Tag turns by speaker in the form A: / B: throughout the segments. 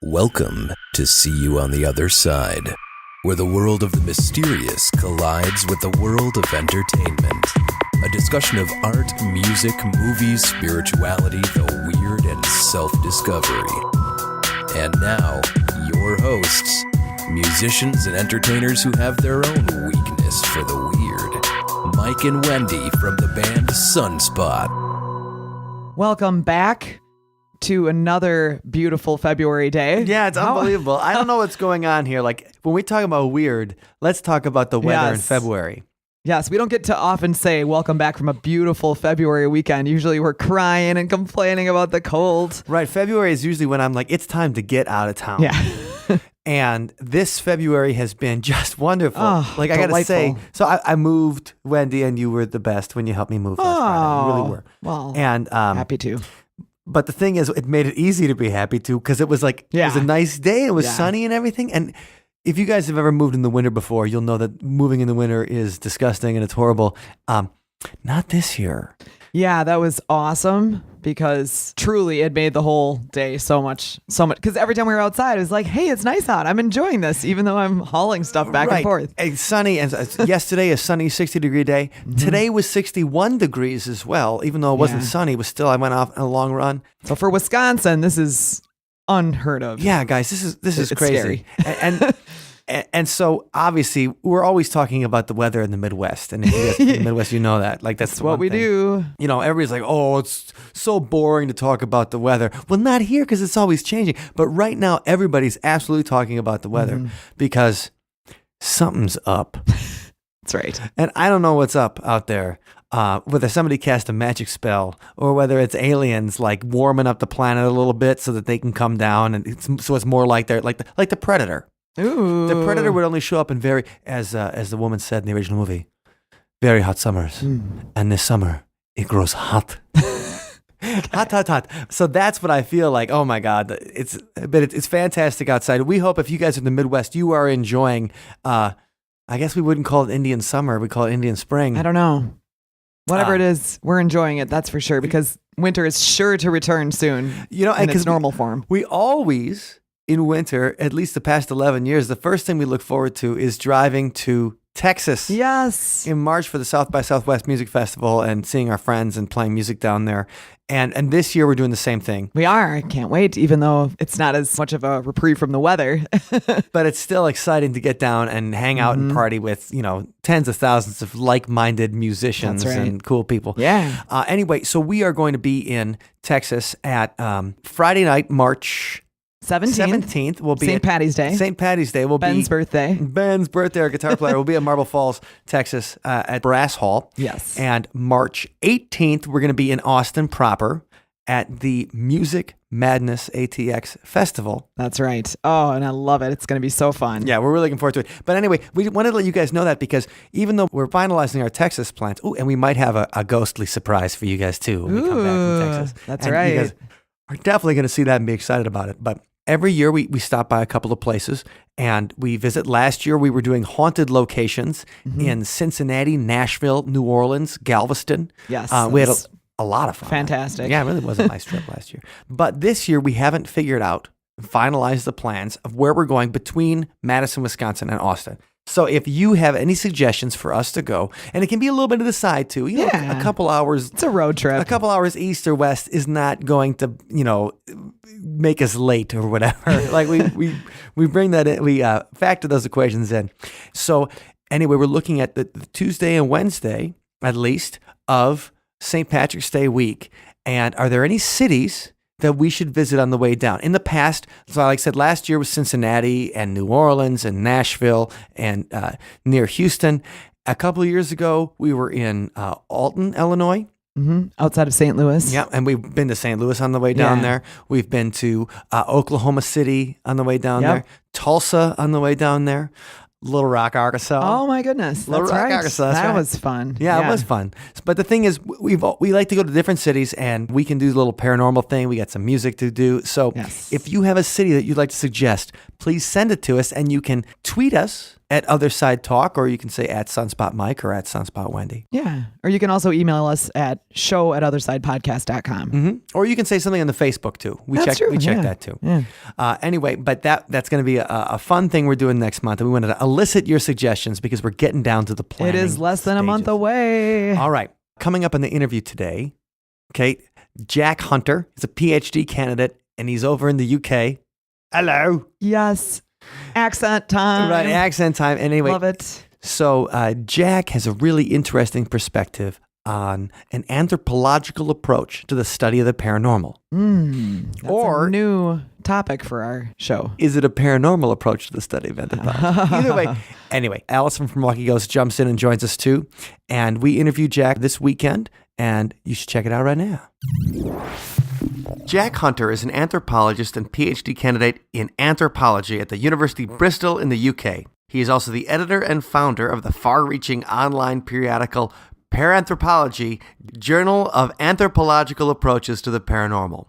A: Welcome to See You on the Other Side, where the world of the mysterious collides with the world of entertainment. A discussion of art, music, movies, spirituality, the weird, and self-discovery. And now, your hosts, musicians and entertainers who have their own weakness for the weird, Mike and Wendy from the band Sunspot.
B: Welcome back to another beautiful February day.
C: Yeah, it's unbelievable. I don't know what's going on here. Like, when we talk about weird, let's talk about the weather in February.
B: Yes, we don't get to often say welcome back from a beautiful February weekend. Usually we're crying and complaining about the cold.
C: Right. February is usually when I'm like, it's time to get out of town.
B: Yeah.
C: And this February has been just wonderful.
B: Oh,
C: like, I got to say,
B: delightful.
C: so I moved, Wendy, and you were the best when you helped me move last Friday. You really were.
B: Well,
C: And
B: happy to.
C: But the thing is, it made it easy to be happy too, because it was like, it was a nice day. It was sunny and everything. And if you guys have ever moved in the winter before, you'll know that moving in the winter is disgusting and it's horrible. Not this year.
B: Yeah, that was awesome because truly it made the whole day so much. Because every time we were outside, it was like, hey, it's nice out. I'm enjoying this, even though I'm hauling stuff back and forth.
C: It's sunny. And yesterday, a sunny 60-degree day. Mm-hmm. Today was 61 degrees as well, even though it wasn't sunny. It was still, I went off on a long run.
B: So for Wisconsin, this is unheard of.
C: Yeah, guys, this is crazy.
B: Scary.
C: And so obviously we're always talking about the weather in the Midwest, and if you guys in the Midwest, you know that. Like that's
B: what we do.
C: You know, everybody's like, "Oh, it's so boring to talk about the weather." Well, not here because it's always changing. But right now, everybody's absolutely talking about the weather because something's up.
B: That's right.
C: And I don't know what's up out there. Whether somebody cast a magic spell or whether it's aliens like warming up the planet a little bit so that they can come down, and it's more like they're like the Predator.
B: Ooh.
C: The Predator would only show up in very, as the woman said in the original movie, very hot summers. And this summer, it grows hot. Hot. So that's what I feel like. Oh my God. It's fantastic outside. We hope if you guys are in the Midwest, you are enjoying, I guess we wouldn't call it Indian summer. We call it Indian spring.
B: I don't know. Whatever it is, we're enjoying it. That's for sure. Because winter is sure to return soon. You know, in its normal form.
C: We always, in winter, at least the past 11 years, the first thing we look forward to is driving to Texas.
B: Yes.
C: In March for the South by Southwest Music Festival and seeing our friends and playing music down there. And this year we're doing the same thing.
B: We are. I can't wait, even though it's not as much of a reprieve from the weather.
C: But it's still exciting to get down and hang out and party with, tens of thousands of like-minded musicians and cool people.
B: Yeah.
C: Anyway, so we are going to be in Texas at Friday night, March 17th will be
B: St. Patty's Day.
C: St. Patty's Day will
B: Ben's birthday.
C: Ben's birthday, our guitar player, will be at Marble Falls, Texas at Brass Hall.
B: Yes.
C: And March 18th, we're going to be in Austin proper at the Music Madness ATX Festival.
B: That's right. Oh, and I love it. It's going to be so fun.
C: Yeah, we're really looking forward to it. But anyway, we wanted to let you guys know that because even though we're finalizing our Texas plans, and we might have a ghostly surprise for you guys too when we come back from Texas.
B: That's
C: and
B: right.
C: You guys are definitely going to see that and be excited about it. But every year we stop by a couple of places and we visit. Last year we were doing haunted locations in Cincinnati, Nashville, New Orleans, Galveston.
B: Yes.
C: We had a lot of fun.
B: Fantastic.
C: Yeah, it really was a nice trip last year. But this year we haven't figured out, finalized the plans of where we're going between Madison, Wisconsin and Austin. So if you have any suggestions for us to go, and it can be a little bit to the side too, a couple hours.
B: It's a road trip.
C: A couple hours east or west is not going to, make us late or whatever. Like we bring that in, we factor those equations in. So anyway, we're looking at the Tuesday and Wednesday, at least, of St. Patrick's Day week. And are there any cities that we should visit on the way down? In the past, so like I said, last year was Cincinnati and New Orleans and Nashville and near Houston. A couple of years ago, we were in Alton, Illinois.
B: Outside of St. Louis.
C: Yeah, and we've been to St. Louis on the way down there. We've been to Oklahoma City on the way down there. Tulsa on the way down there. Little Rock, Arkansas.
B: Oh my goodness, that's right.
C: Arkansas,
B: that was fun.
C: Yeah, it was fun. But the thing is, we like to go to different cities, and we can do a little paranormal thing. We got some music to do. So if you have a city that you'd like to suggest, please send it to us, and you can tweet us at Other Side Talk, or you can say at Sunspot Mike or at Sunspot Wendy.
B: Yeah. Or you can also email us at show@othersidepodcast.com.
C: Mm-hmm. Or you can say something on the Facebook too. We check that too.
B: Yeah.
C: Anyway, but that's going to be a fun thing we're doing next month. And we wanted to elicit your suggestions because we're getting down to the planning.
B: It is less than a month
C: stages.
B: away.
C: All right. Coming up in the interview today, okay, Jack Hunter is a PhD candidate and he's over in the UK. Hello.
B: Yes. Accent time.
C: Right, accent time. And anyway,
B: Love it.
C: So Jack has a really interesting perspective on an anthropological approach to the study of the paranormal.
B: That's a new topic for our show.
C: Is it a paranormal approach to the study of anthropology? Either way. Anyway, Allison from Milwaukee Ghost jumps in and joins us too. And we interviewed Jack this weekend, and you should check it out right now. Jack Hunter is an anthropologist and PhD candidate in anthropology at the University of Bristol in the UK. He is also the editor and founder of the far-reaching online periodical Paranthropology, Journal of Anthropological Approaches to the Paranormal.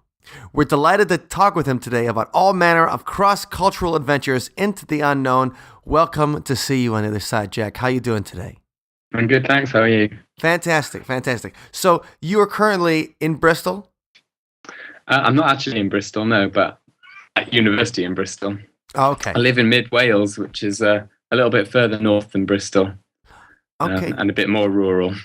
C: We're delighted to talk with him today about all manner of cross-cultural adventures into the unknown. Welcome to See You on the Other Side, Jack. How you doing today?
D: I'm good, thanks. How are you?
C: Fantastic. So you are currently in Bristol?
D: I'm not actually in Bristol, no, but at university in Bristol.
C: Oh, okay.
D: I live in mid Wales, which is a little bit further north than Bristol.
C: Okay.
D: And a bit more rural.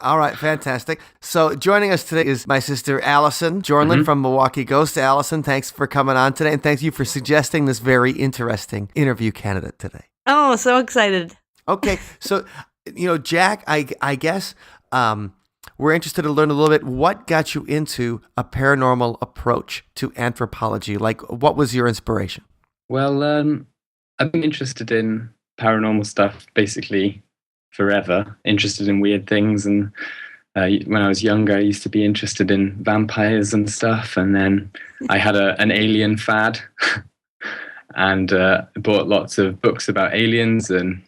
C: All right, fantastic. So joining us today is my sister Allison Jornlin from Milwaukee Ghost. Allison, thanks for coming on today, and thank you for suggesting this very interesting interview candidate today.
E: Oh, so excited.
C: Okay, so, Jack, I guess we're interested to learn a little bit what got you into a paranormal approach to anthropology. Like, what was your inspiration?
D: Well, I've been interested in paranormal stuff basically forever, interested in weird things. And when I was younger, I used to be interested in vampires and stuff. And then I had an alien fad and bought lots of books about aliens and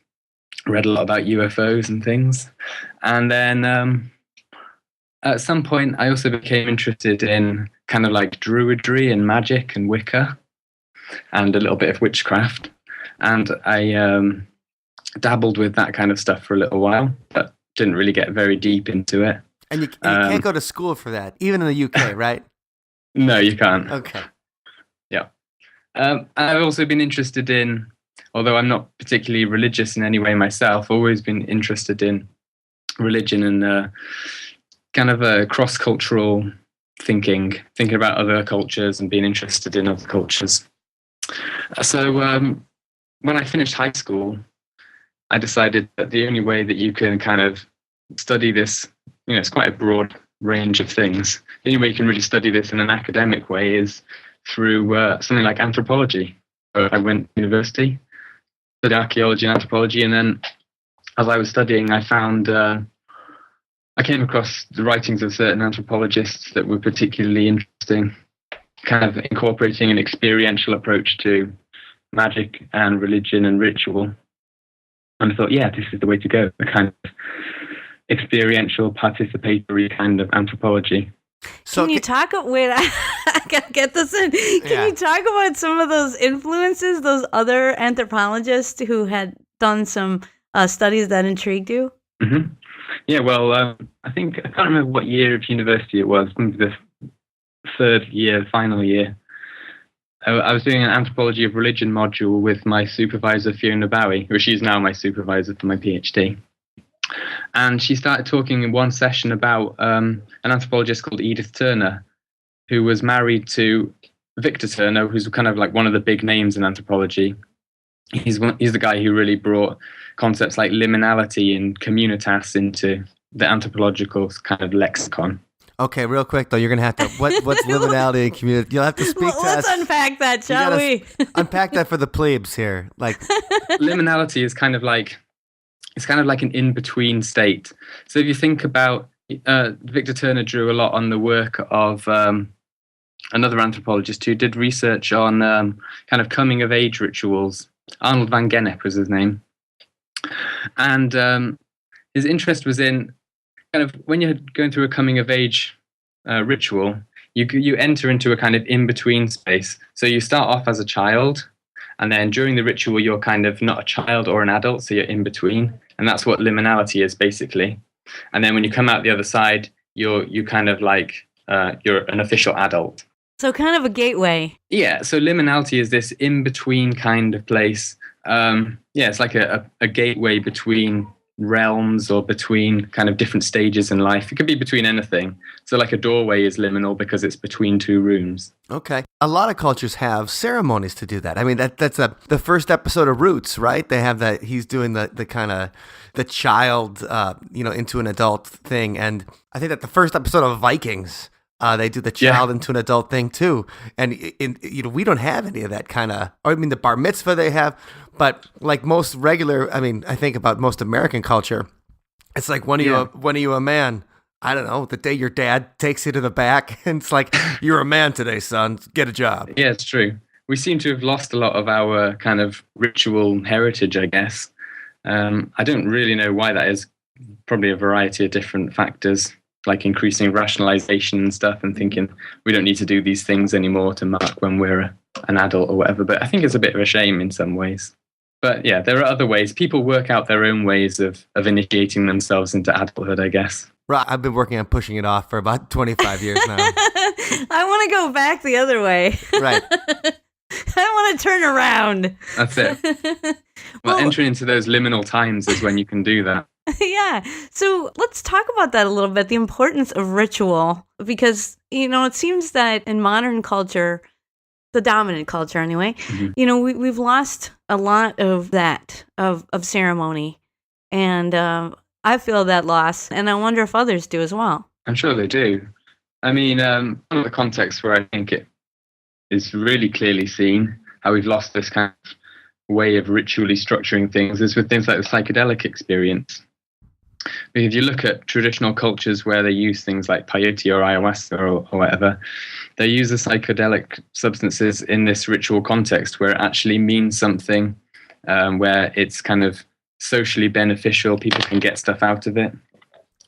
D: read a lot about UFOs and things. And then at some point, I also became interested in kind of like druidry and magic and Wicca and a little bit of witchcraft. And I dabbled with that kind of stuff for a little while, but didn't really get very deep into it.
C: And you can't go to school for that, even in the UK, right?
D: No, you can't.
C: Okay.
D: Yeah. I've also been interested in, although I'm not particularly religious in any way myself, always been interested in religion and kind of a cross-cultural thinking about other cultures and being interested in other cultures. So when I finished high school, I decided that the only way that you can kind of study this, it's quite a broad range of things. The only way you can really study this in an academic way is through something like anthropology. So I went to university, studied archaeology and anthropology, and then as I was studying, I found I came across the writings of certain anthropologists that were particularly interesting, kind of incorporating an experiential approach to magic and religion and ritual. And I thought, yeah, this is the way to go, a kind of experiential, participatory kind of anthropology.
E: So can you talk? Wait, I gotta get this in. Can you talk about some of those influences, those other anthropologists who had done some studies that intrigued you?
D: Mm-hmm. Yeah, well, I think, I can't remember what year of university it was, maybe the third year, final year. I was doing an anthropology of religion module with my supervisor, Fiona Bowie, who she's now my supervisor for my PhD. And she started talking in one session about an anthropologist called Edith Turner, who was married to Victor Turner, who's kind of like one of the big names in anthropology. He's the guy who really brought concepts like liminality and communitas into the anthropological kind of lexicon.
C: Okay, real quick though, you're gonna have to what's liminality and community? You'll have to speak to us.
E: Let's unpack that, shall we?
C: Unpack that for the plebes here. Like
D: liminality is kind of like an in-between state. So if you think about Victor Turner drew a lot on the work of another anthropologist who did research on kind of coming of age rituals. Arnold van Gennep was his name, and his interest was in kind of when you're going through a coming of age ritual, you enter into a kind of in-between space. So you start off as a child, And then during the ritual, you're kind of not a child or an adult, so you're in between. And that's what liminality is basically. And then when you come out the other side, you kind of like, you're an official adult.
E: So kind of a gateway.
D: Yeah, so liminality is this in-between kind of place. It's like a gateway between realms or between kind of different stages in life. It could be between anything. So like a doorway is liminal because it's between two rooms.
C: Okay. A lot of cultures have ceremonies to do that. I mean, that's the first episode of Roots, right? They have that, he's doing the kind of the child, into an adult thing. And I think that the first episode of Vikings, they do the child into an adult thing too. And we don't have any of that kind of, the bar mitzvah they have, but like most regular, I think about most American culture, it's like, when are you a man? I don't know, the day your dad takes you to the back and it's like, you're a man today, son, get a job.
D: Yeah, it's true. We seem to have lost a lot of our kind of ritual heritage, I guess. I don't really know why that is. Probably a variety of different factors, like increasing rationalization and stuff, and thinking we don't need to do these things anymore to mark when we're an adult or whatever. But I think it's a bit of a shame in some ways. But yeah, there are other ways. People work out their own ways of initiating themselves into adulthood, I guess.
C: Right. I've been working on pushing it off for about 25 years now.
E: I want to go back the other way.
C: Right.
E: I want to turn around.
D: That's it. Well, entering into those liminal times is when you can do that.
E: Yeah. So let's talk about that a little bit, the importance of ritual, because, it seems that in modern culture, the dominant culture anyway, we've lost a lot of that, of ceremony. And I feel that loss, and I wonder if others do as well.
D: I'm sure they do. One of the contexts where I think it is really clearly seen how we've lost this kind of way of ritually structuring things is with things like the psychedelic experience. If you look at traditional cultures where they use things like peyote or ayahuasca or whatever, they use the psychedelic substances in this ritual context where it actually means something, where it's kind of socially beneficial, people can get stuff out of it.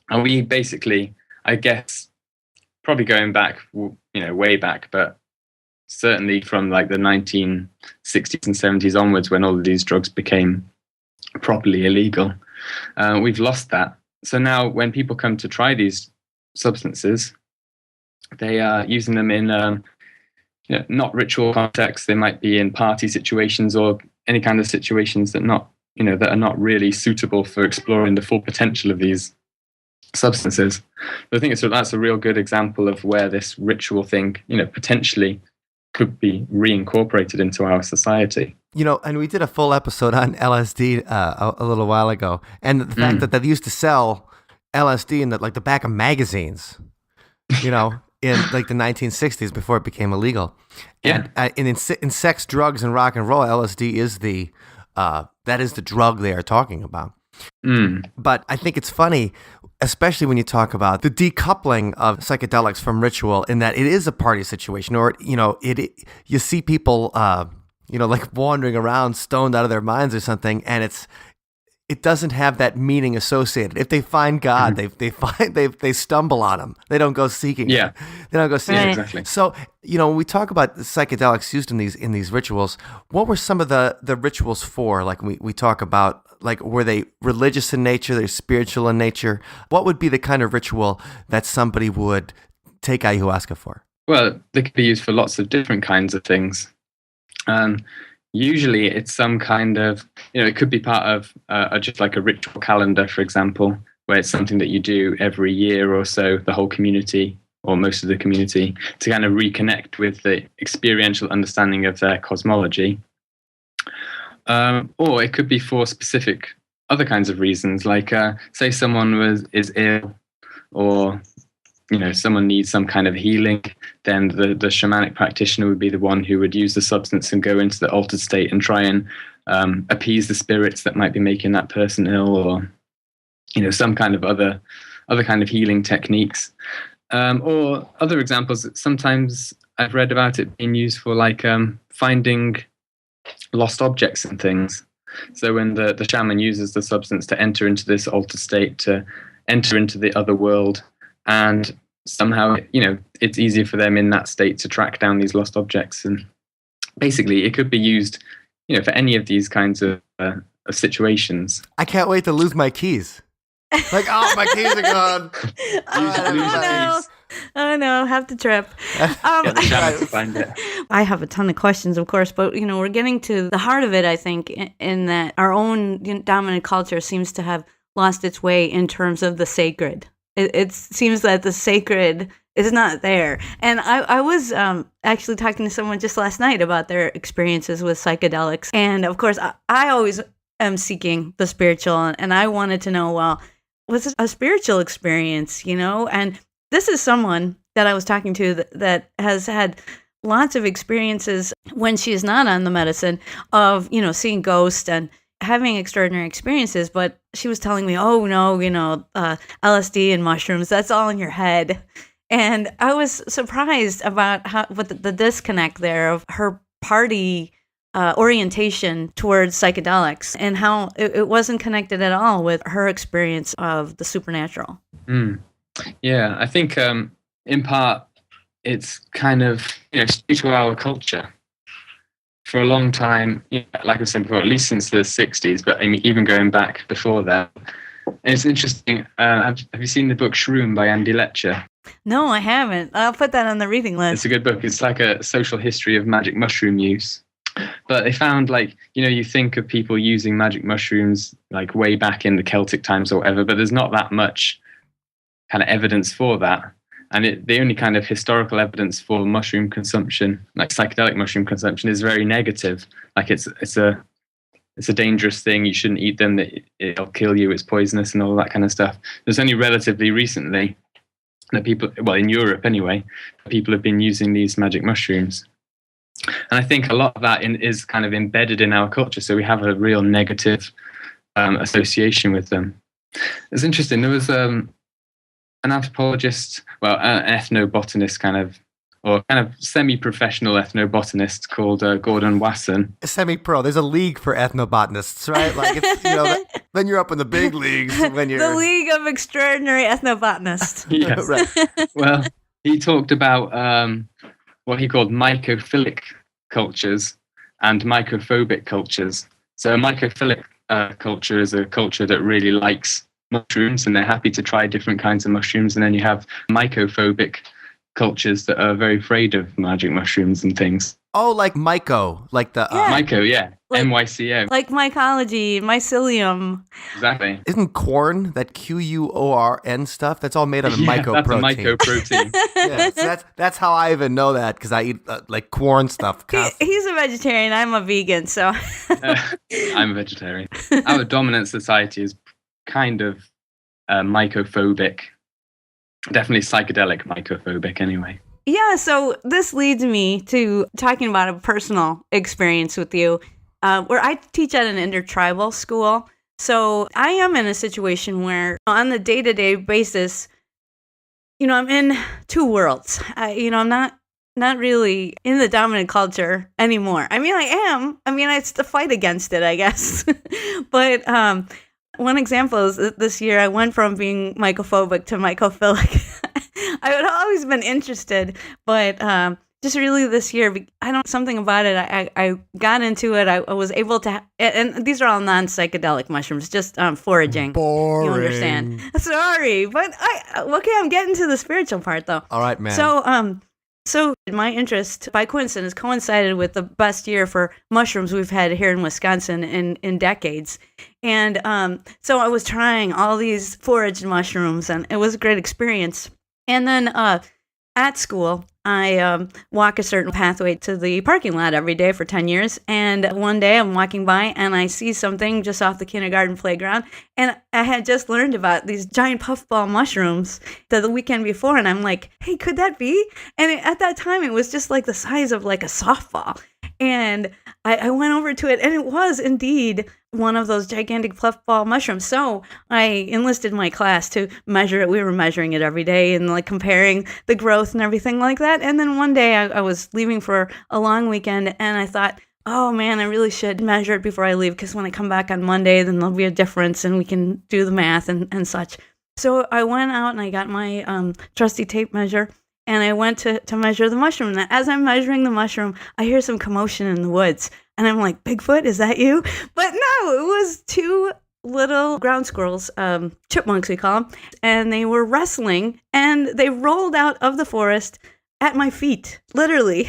D: And we basically, I guess, probably going back, way back, but certainly from like the 1960s and 70s onwards when all of these drugs became properly illegal, we've lost that. So now when people come to try these substances, they are using them in not ritual contexts. They might be in party situations or any kind of situations that are not really suitable for exploring the full potential of these substances. But I think that's a real good example of where this ritual thing, potentially could be reincorporated into our society.
C: And we did a full episode on LSD a little while ago, and the fact that they used to sell LSD in the back of magazines, in like the 1960s before it became illegal.
D: Yeah.
C: And in sex, drugs, and rock and roll, LSD is the drug they are talking about. But I think it's funny, especially when you talk about the decoupling of psychedelics from ritual, in that it is a party situation, or you see people like wandering around stoned out of their minds or something, and it doesn't have that meaning associated. If they find God, they stumble on him. They don't go seeking.
D: Yeah,
C: him. They don't go seeking.
D: Yeah, exactly.
C: So when we talk about the psychedelics used in these rituals, what were some of the rituals for? Like we talk about, like, were they religious in nature? They're spiritual in nature. What would be the kind of ritual that somebody would take ayahuasca for? Well,
D: they could be used for lots of different kinds of things. Usually it's some kind of, it could be part of just like a ritual calendar, for example, where it's something that you do every year or so, the whole community or most of the community, to kind of reconnect with the experiential understanding of their cosmology. Or it could be for specific other kinds of reasons, like say someone is ill, or someone needs some kind of healing, then the shamanic practitioner would be the one who would use the substance and go into the altered state and try and appease the spirits that might be making that person ill, or some kind of other kind of healing techniques. Or other examples that sometimes I've read about it being used for, like finding lost objects and things. So when the shaman uses the substance to enter into this altered state, to enter into the other world, and somehow it's easier for them in that state to track down these lost objects. And basically it could be used for any of these kinds of situations.
C: I can't wait to lose my keys. Like, oh, my keys are gone.
E: Oh no, have to trip.
D: Get the chance to find it.
E: I have a ton of questions, of course, but we're getting to the heart of it, I think, in that our own dominant culture seems to have lost its way in terms of the sacred. It seems that the sacred is not there. And I was actually talking to someone just last night about their experiences with psychedelics. And of course, I always am seeking the spiritual, and I wanted to know, well, was it a spiritual experience, And this is someone that I was talking to that has had lots of experiences when she is not on the medicine of, seeing ghosts and having extraordinary experiences. But she was telling me, oh, no, LSD and mushrooms, that's all in your head. And I was surprised about what the disconnect there of her party orientation towards psychedelics and how it wasn't connected at all with her experience of the supernatural.
D: Yeah, I think in part it's kind of due to our culture. For a long time, like I said before, at least since the 60s, but I mean, even going back before that. And it's interesting. Have you seen the book Shroom by Andy Letcher?
E: No, I haven't. I'll put that on the reading list.
D: It's a good book. It's like a social history of magic mushroom use. But they found, you think of people using magic mushrooms like way back in the Celtic times or whatever, but there's not that much kind of evidence for that. And the only kind of historical evidence for mushroom consumption, like psychedelic mushroom consumption, is very negative. Like it's a dangerous thing. You shouldn't eat them. It'll kill you. It's poisonous and all that kind of stuff. There's only relatively recently that people, well, in Europe anyway, people have been using these magic mushrooms. And I think a lot of that is kind of embedded in our culture. So we have a real negative association with them. It's interesting. There was an anthropologist, an ethnobotanist kind of semi-professional ethnobotanist called Gordon Wasson.
C: Semi-pro. There's a league for ethnobotanists, right? Like, it's, then you're up in the big leagues when you're...
E: The League of Extraordinary Ethnobotanists.
D: Yes.
C: Right.
D: Well, he talked about what he called mycophilic cultures and mycophobic cultures. So a mycophilic culture is a culture that really likes mushrooms and they're happy to try different kinds of mushrooms. And then you have mycophobic cultures that are very afraid of magic mushrooms and things.
C: Oh, like myco, like the...
D: Myco, yeah.
E: Like,
D: MYCO.
E: Like mycology, mycelium.
D: Exactly.
C: Isn't corn, that QUORN stuff, that's all made out of mycoprotein?
D: That's a mycoprotein.
C: Yeah, so that's how I even know that, because I eat like corn stuff.
E: He's a vegetarian. I'm a vegan, so...
D: I'm a vegetarian. Our dominant society is kind of mycophobic. Definitely psychedelic mycophobic anyway.
E: Yeah, so this leads me to talking about a personal experience with you, where I teach at an intertribal school. So I am in a situation where on the day-to-day basis, I'm in two worlds. I'm not really in the dominant culture anymore. I mean, I am. I mean, it's the fight against it, I guess. But one example is this year I went from being mycophobic to mycophilic. I had always been interested, but just really this year, something about it. I got into it. I was able to, and these are all non-psychedelic mushrooms, just foraging.
C: Boring.
E: You understand? Sorry, but I'm getting to the spiritual part though.
C: All right, man.
E: So my interest, by coincidence, coincided with the best year for mushrooms we've had here in Wisconsin in decades. And so I was trying all these foraged mushrooms, and it was a great experience. And then at school, I walk a certain pathway to the parking lot every day for 10 years. And one day I'm walking by and I see something just off the kindergarten playground. And I had just learned about these giant puffball mushrooms the weekend before. And I'm like, hey, could that be? And at that time, it was just like the size of like a softball. And I went over to it, and it was indeed one of those gigantic puffball mushrooms. So I enlisted my class to measure it. We were measuring it every day and like comparing the growth and everything like that. And then one day I was leaving for a long weekend, and I thought, oh man, I really should measure it before I leave, because when I come back on Monday, then there'll be a difference and we can do the math and such. So I went out and I got my trusty tape measure. And I went to measure the mushroom. And as I'm measuring the mushroom, I hear some commotion in the woods. And I'm like, Bigfoot, is that you? But no, it was two little ground squirrels, chipmunks we call them, and they were wrestling, and they rolled out of the forest at my feet, literally.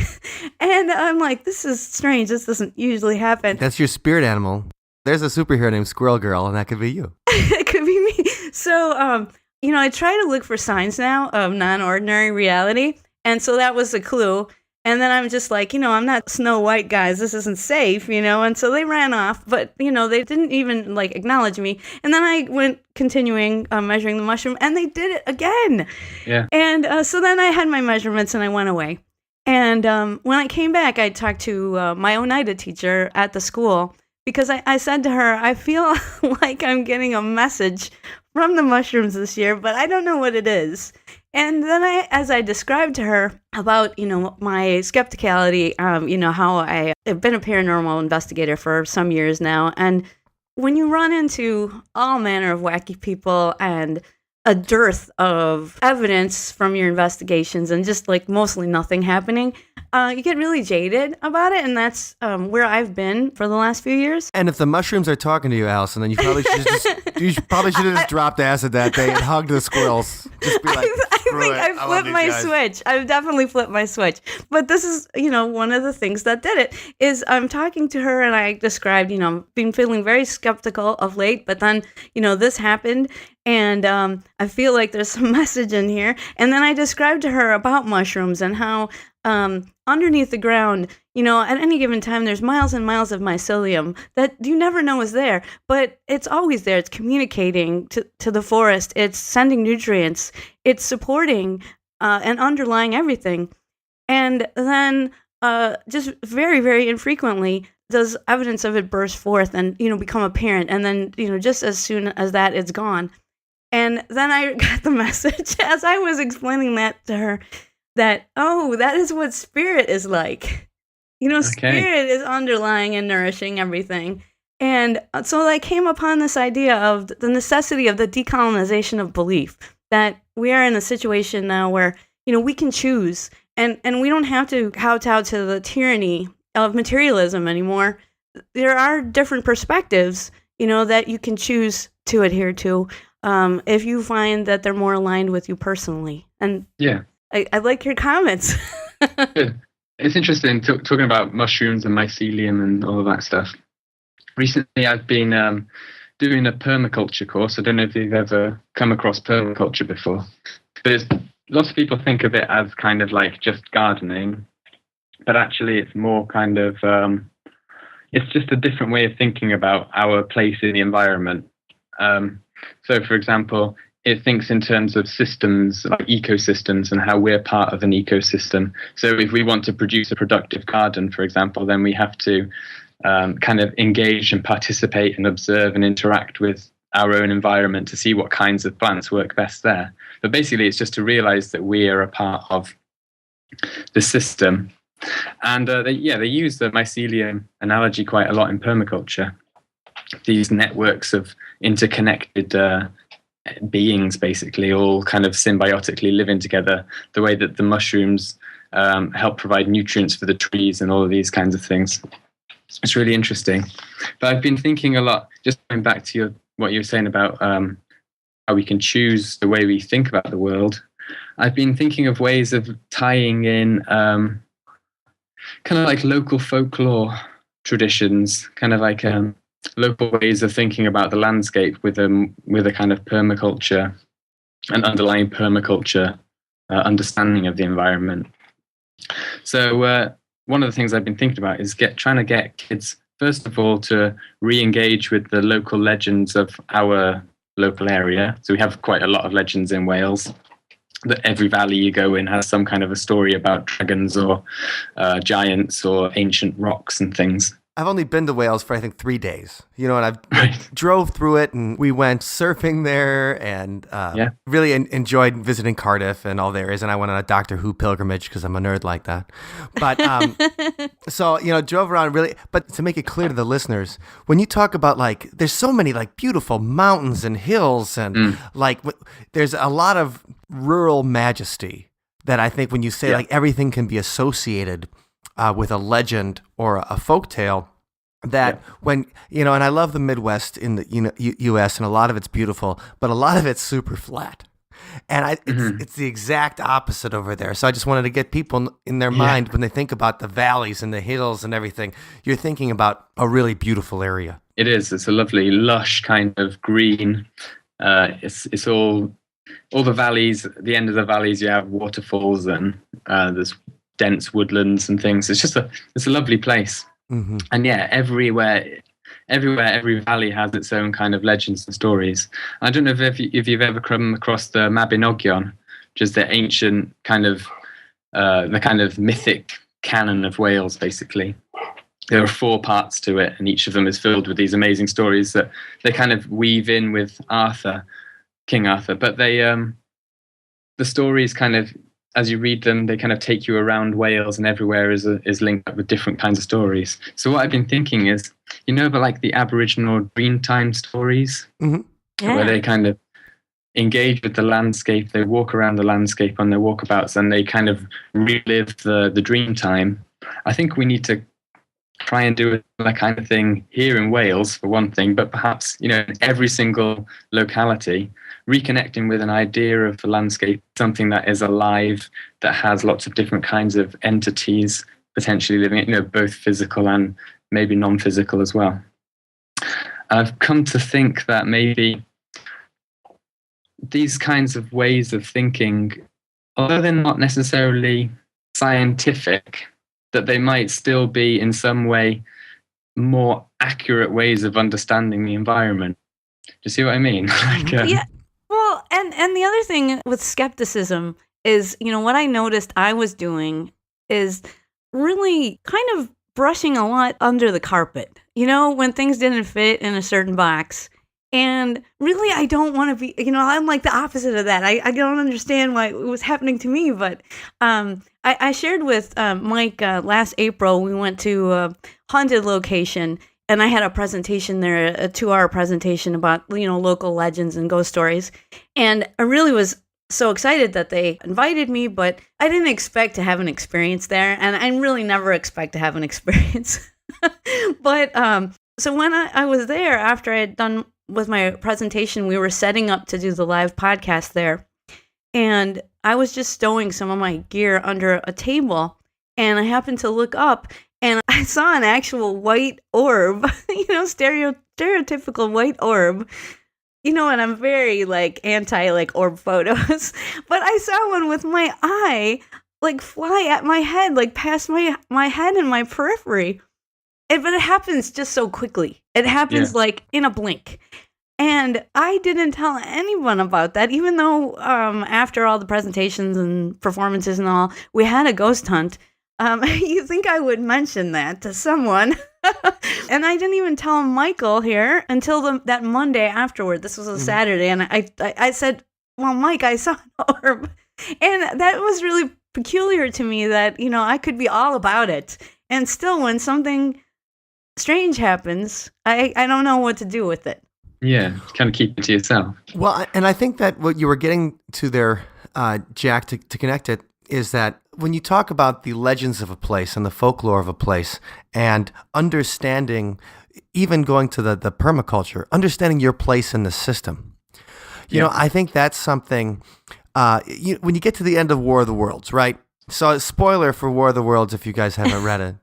E: And I'm like, this is strange. This doesn't usually happen.
C: That's your spirit animal. There's a superhero named Squirrel Girl, and that could be you.
E: It could be me. So, I try to look for signs now of non-ordinary reality. And so that was the clue. And then I'm just like, I'm not Snow White, guys. This isn't safe, And so they ran off, but, they didn't even, acknowledge me. And then I went continuing measuring the mushroom, and they did it again.
D: Yeah.
E: And so then I had my measurements, and I went away. And when I came back, I talked to my Oneida teacher at the school, because I said to her, I feel like I'm getting a message from the mushrooms this year, but I don't know what it is. And then as I described to her about, my skepticality, how I have been a paranormal investigator for some years now. And when you run into all manner of wacky people and a dearth of evidence from your investigations and just mostly nothing happening, you get really jaded about it. And that's where I've been for the last few years.
C: And if the mushrooms are talking to you, Allison, then you probably should have just dropped acid that day and hugged the squirrels. Just be like,
E: I think I flipped my switch. I've definitely flipped my switch. But this is, one of the things that did it is I'm talking to her, and I described, I've been feeling very skeptical of late, but then, this happened. And I feel like there's some message in here. And then I described to her about mushrooms and how underneath the ground, at any given time, there's miles and miles of mycelium that you never know is there. But it's always there. It's communicating to the forest. It's sending nutrients. It's supporting and underlying everything. And then just very, very infrequently does evidence of it burst forth and, become apparent. And then, just as soon as that, it's gone. And then I got the message as I was explaining that to her that, that is what spirit is like. Spirit is underlying and nourishing everything. And so I came upon this idea of the necessity of the decolonization of belief, that we are in a situation now where, we can choose and we don't have to kowtow to the tyranny of materialism anymore. There are different perspectives, that you can choose to adhere to. If you find that they're more aligned with you personally. And
D: yeah,
E: I like your comments.
D: Good. It's interesting talking about mushrooms and mycelium and all of that stuff. Recently, I've been doing a permaculture course. I don't know if you've ever come across permaculture before, but lots of people think of it as kind of like just gardening, but actually it's more kind of, it's just a different way of thinking about our place in the environment. So, for example, it thinks in terms of systems, like ecosystems, and how we're part of an ecosystem. So if we want to produce a productive garden, for example, then we have to kind of engage and participate and observe and interact with our own environment to see what kinds of plants work best there. But basically, it's just to realize that we are a part of the system. And they use the mycelium analogy quite a lot in permaculture. These networks of interconnected beings, basically, all kind of symbiotically living together, the way that the mushrooms help provide nutrients for the trees and all of these kinds of things. It's really interesting. But I've been thinking a lot, just going back to what you were saying about how we can choose the way we think about the world. I've been thinking of ways of tying in kind of like local folklore traditions, kind of like local ways of thinking about the landscape with a kind of permaculture and underlying permaculture understanding of the environment. So one of the things I've been thinking about is trying to get kids, first of all, to re-engage with the local legends of our local area. So we have quite a lot of legends in Wales. That every valley you go in has some kind of a story about dragons or giants or ancient rocks and things.
C: I've only been to Wales for, I think, 3 days, and I drove through it, and we went surfing there, and really enjoyed visiting Cardiff and all there is, and I went on a Doctor Who pilgrimage because I'm a nerd like that. But so, drove around really, but to make it clear to the listeners, when you talk about there's so many beautiful mountains and hills and there's a lot of rural majesty that I think when you say everything can be associated with a legend or a folktale, that when, and I love the Midwest in the U.S., and a lot of it's beautiful, but a lot of it's super flat. And it's the exact opposite over there. So I just wanted to get people in their mind, when they think about the valleys and the hills and everything, you're thinking about a really beautiful area.
D: It is. It's a lovely, lush kind of green. It's all the valleys. At the end of the valleys, you have waterfalls, and there's dense woodlands and things. It's a lovely place. Mm-hmm. And everywhere, every valley has its own kind of legends and stories. I don't know if you've ever come across the Mabinogion, which is the ancient kind of the kind of mythic canon of Wales. Basically, there are 4 parts to it, and each of them is filled with these amazing stories that they kind of weave in with King Arthur. But they the stories kind of, as you read them, they kind of take you around Wales, and everywhere is linked up with different kinds of stories. So what I've been thinking is, but like the Aboriginal Dreamtime stories, where they kind of engage with the landscape, they walk around the landscape on their walkabouts, and they kind of relive the Dreamtime. I think we need to try and do that kind of thing here in Wales, for one thing, but perhaps, in every single locality, reconnecting with an idea of the landscape, something that is alive, that has lots of different kinds of entities potentially living it, both physical and maybe non-physical as well. I've come to think that maybe these kinds of ways of thinking, although they're not necessarily scientific, that they might still be in some way more accurate ways of understanding the environment. Do you see what I mean?
E: Yeah. Well, and the other thing with skepticism is, what I noticed I was doing is really kind of brushing a lot under the carpet, when things didn't fit in a certain box. And really, I don't want to be, I'm like the opposite of that. I don't understand why it was happening to me. But I shared with Mike last April, we went to a haunted location, and I had a presentation there, a 2-hour presentation about, local legends and ghost stories. And I really was so excited that they invited me, but I didn't expect to have an experience there. And I really never expect to have an experience. But so when I was there, after I had done with my presentation, we were setting up to do the live podcast there. And I was just stowing some of my gear under a table. And I happened to look up, and I saw an actual white orb, stereotypical white orb. And I'm very anti orb photos, but I saw one with my eye fly at my head, past my head and my periphery. But it happens just so quickly. It happens in a blink. And I didn't tell anyone about that, even though after all the presentations and performances and all, we had a ghost hunt. You think I would mention that to someone? And I didn't even tell Michael here until that Monday afterward. This was a Saturday, and I said, "Well, Mike, I saw an orb," and that was really peculiar to me. That I could be all about it, and still, when something strange happens, I don't know what to do with it.
D: Yeah, kind of keep it to yourself.
C: Well, and I think that what you were getting to there, Jack, to connect it, is that when you talk about the legends of a place and the folklore of a place, and understanding, even going to the permaculture, understanding your place in the system, I think that's something, when you get to the end of War of the Worlds, right? So, spoiler for War of the Worlds if you guys haven't read it.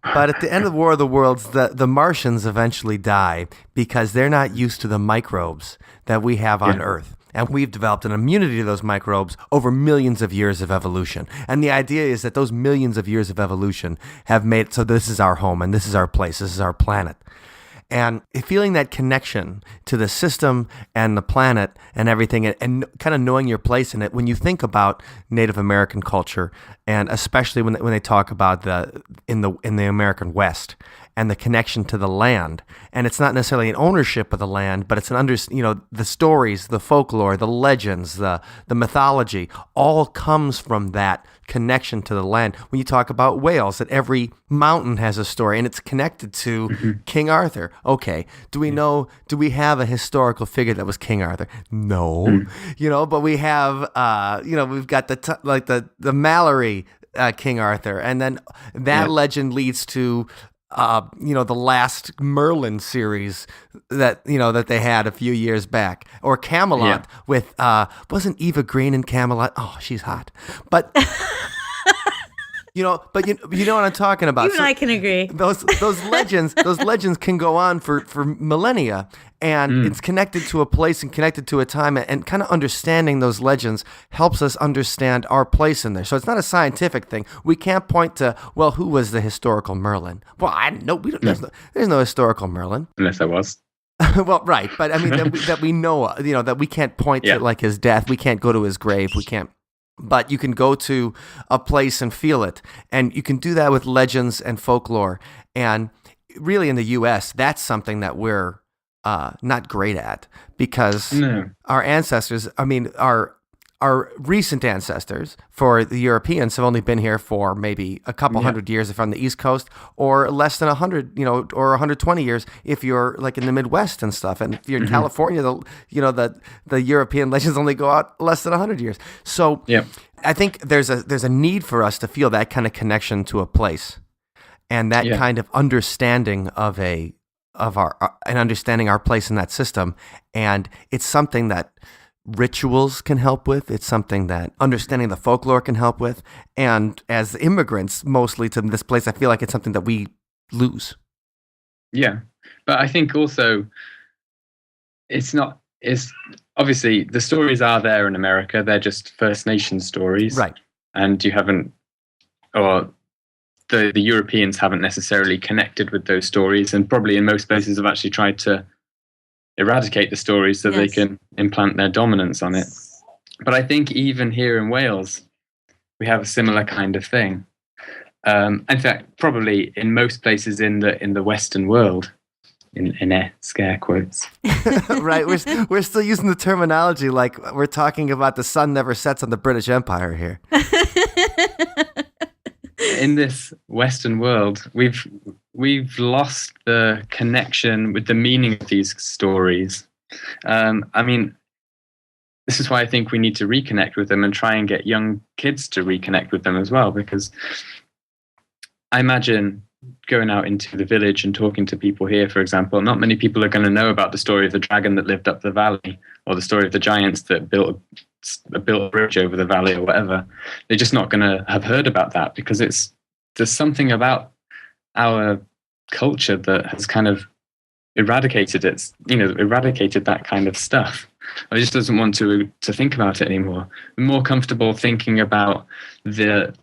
C: But at the end of War of the Worlds, the Martians eventually die because they're not used to the microbes that we have on Earth. And we've developed an immunity to those microbes over millions of years of evolution. And the idea is that those millions of years of evolution have made it so this is our home and this is our place, this is our planet. And feeling that connection to the system and the planet and everything, and kind of knowing your place in it. When you think about Native American culture, and especially when they talk about in the American West and the connection to the land, and it's not necessarily an ownership of the land, but it's the stories, the folklore, the legends, the mythology, all comes from that connection to the land. When you talk about Wales, that every mountain has a story, and it's connected to King Arthur. Okay, do we have a historical figure that was King Arthur? No, but we have, we've got the Mallory King Arthur, and then that legend leads to the last Merlin series that they had a few years back, or Camelot with wasn't Eva Green in Camelot? Oh, she's hot, but. But you know what I'm talking about.
E: Even I can agree.
C: Those legends can go on for millennia, and it's connected to a place and connected to a time, and kind of understanding those legends helps us understand our place in there. So it's not a scientific thing. We can't point to, well, who was the historical Merlin? Well, I know we don't. There's no historical Merlin,
D: unless there was.
C: Well, right, but I mean that we know, that we can't point to like his death. We can't go to his grave. We can't. But you can go to a place and feel it. And you can do that with legends and folklore. And really in the U.S., that's something that we're not great at, because our ancestors, our recent ancestors for the Europeans have only been here for maybe a couple hundred years if on the East Coast, or less than 100, or 120 years if you're like in the Midwest and stuff. And if you're in California, the European legends only go out less than 100 years. So I think there's a need for us to feel that kind of connection to a place, and that kind of understanding of understanding our place in that system. And it's something that rituals can help with. It's something that understanding the folklore can help with. And as immigrants, mostly to this place, I feel like it's something that we lose.
D: Yeah. But I think also it's obviously the stories are there in America. They're just First Nation stories.
C: Right.
D: And you haven't, or the Europeans haven't necessarily connected with those stories, and probably in most places have actually tried to eradicate the stories so they can implant their dominance on it. But I think even here in Wales, we have a similar kind of thing. In fact, probably in most places in the Western world, in scare quotes.
C: Right, we're still using the terminology like we're talking about the sun never sets on the British Empire here.
D: In this Western world, we've lost the connection with the meaning of these stories. This is why I think we need to reconnect with them and try and get young kids to reconnect with them as well, because I imagine going out into the village and talking to people here, for example, not many people are going to know about the story of the dragon that lived up the valley, or the story of the giants that built a bridge over the valley, or whatever. They're just not going to have heard about that, because there's something about our culture that has kind of eradicated that kind of stuff. I just doesn't want to think about it anymore. I'm more comfortable thinking about the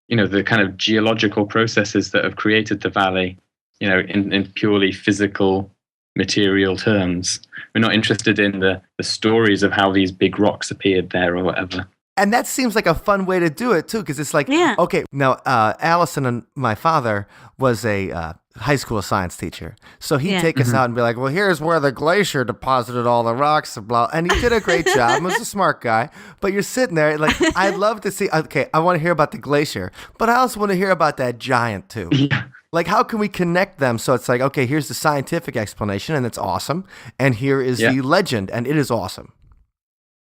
D: kind of geological processes that have created the valley, in purely physical, material terms. We're not interested in the stories of how these big rocks appeared there or whatever.
C: And that seems like a fun way to do it, too, because it's like, okay, now Allison and my father was a high school science teacher. So he'd take us out and be like, well, here's where the glacier deposited all the rocks. And blah. And he did a great job. He was a smart guy. But you're sitting there like, I'd love to see, okay, I want to hear about the glacier, but I also want to hear about that giant, too.
D: Yeah.
C: Like, how can we connect them? So it's like, okay, here's the scientific explanation, and it's awesome. And here is the legend, and it is awesome.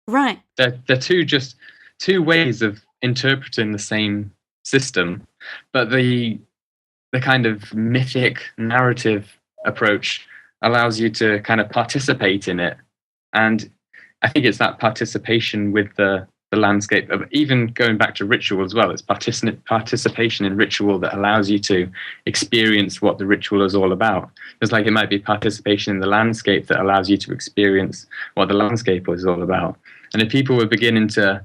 E: Right.
D: They're two ways of interpreting the same system, but the kind of mythic narrative approach allows you to kind of participate in it. And I think it's that participation with the landscape of, even going back to ritual as well, it's participation in ritual that allows you to experience what the ritual is all about. Just like it might be participation in the landscape that allows you to experience what the landscape is all about. And if people were beginning to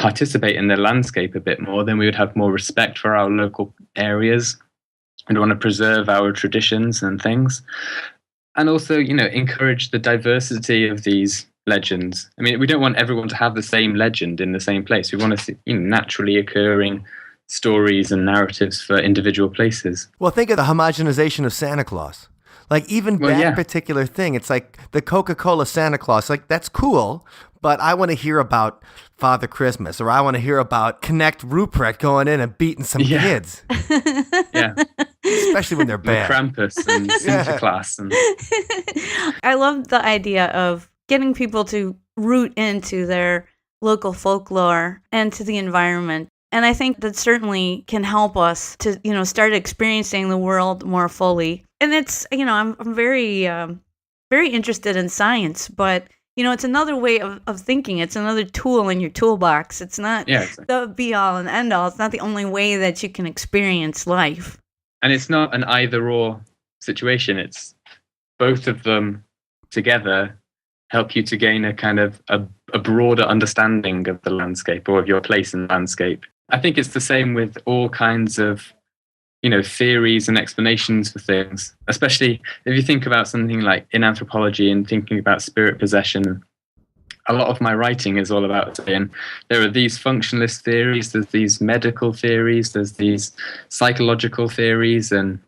D: participate in the landscape a bit more, then we would have more respect for our local areas and want to preserve our traditions and things. And also, encourage the diversity of these legends. I mean, we don't want everyone to have the same legend in the same place. We want to see naturally occurring stories and narratives for individual places.
C: Well, think of the homogenization of Santa Claus. Like, even that particular thing, it's like the Coca-Cola Santa Claus. Like, that's cool, but I want to hear about Father Christmas, or I want to hear about Connect Ruprecht going in and beating some kids.
D: Yeah.
C: Especially when they're bad.
D: Krampus and Sinterklaas. And
E: I love the idea of getting people to root into their local folklore and to the environment. And I think that certainly can help us to, start experiencing the world more fully. And it's, I'm very, very interested in science, but it's another way of thinking. It's another tool in your toolbox. It's not the be all and end all. It's not the only way that you can experience life.
D: And it's not an either or situation. It's both of them together help you to gain a kind of a broader understanding of the landscape or of your place in the landscape. I think it's the same with all kinds of, theories and explanations for things, especially if you think about something like in anthropology and thinking about spirit possession. A lot of my writing is all about saying there are these functionalist theories, there's these medical theories, there's these psychological theories and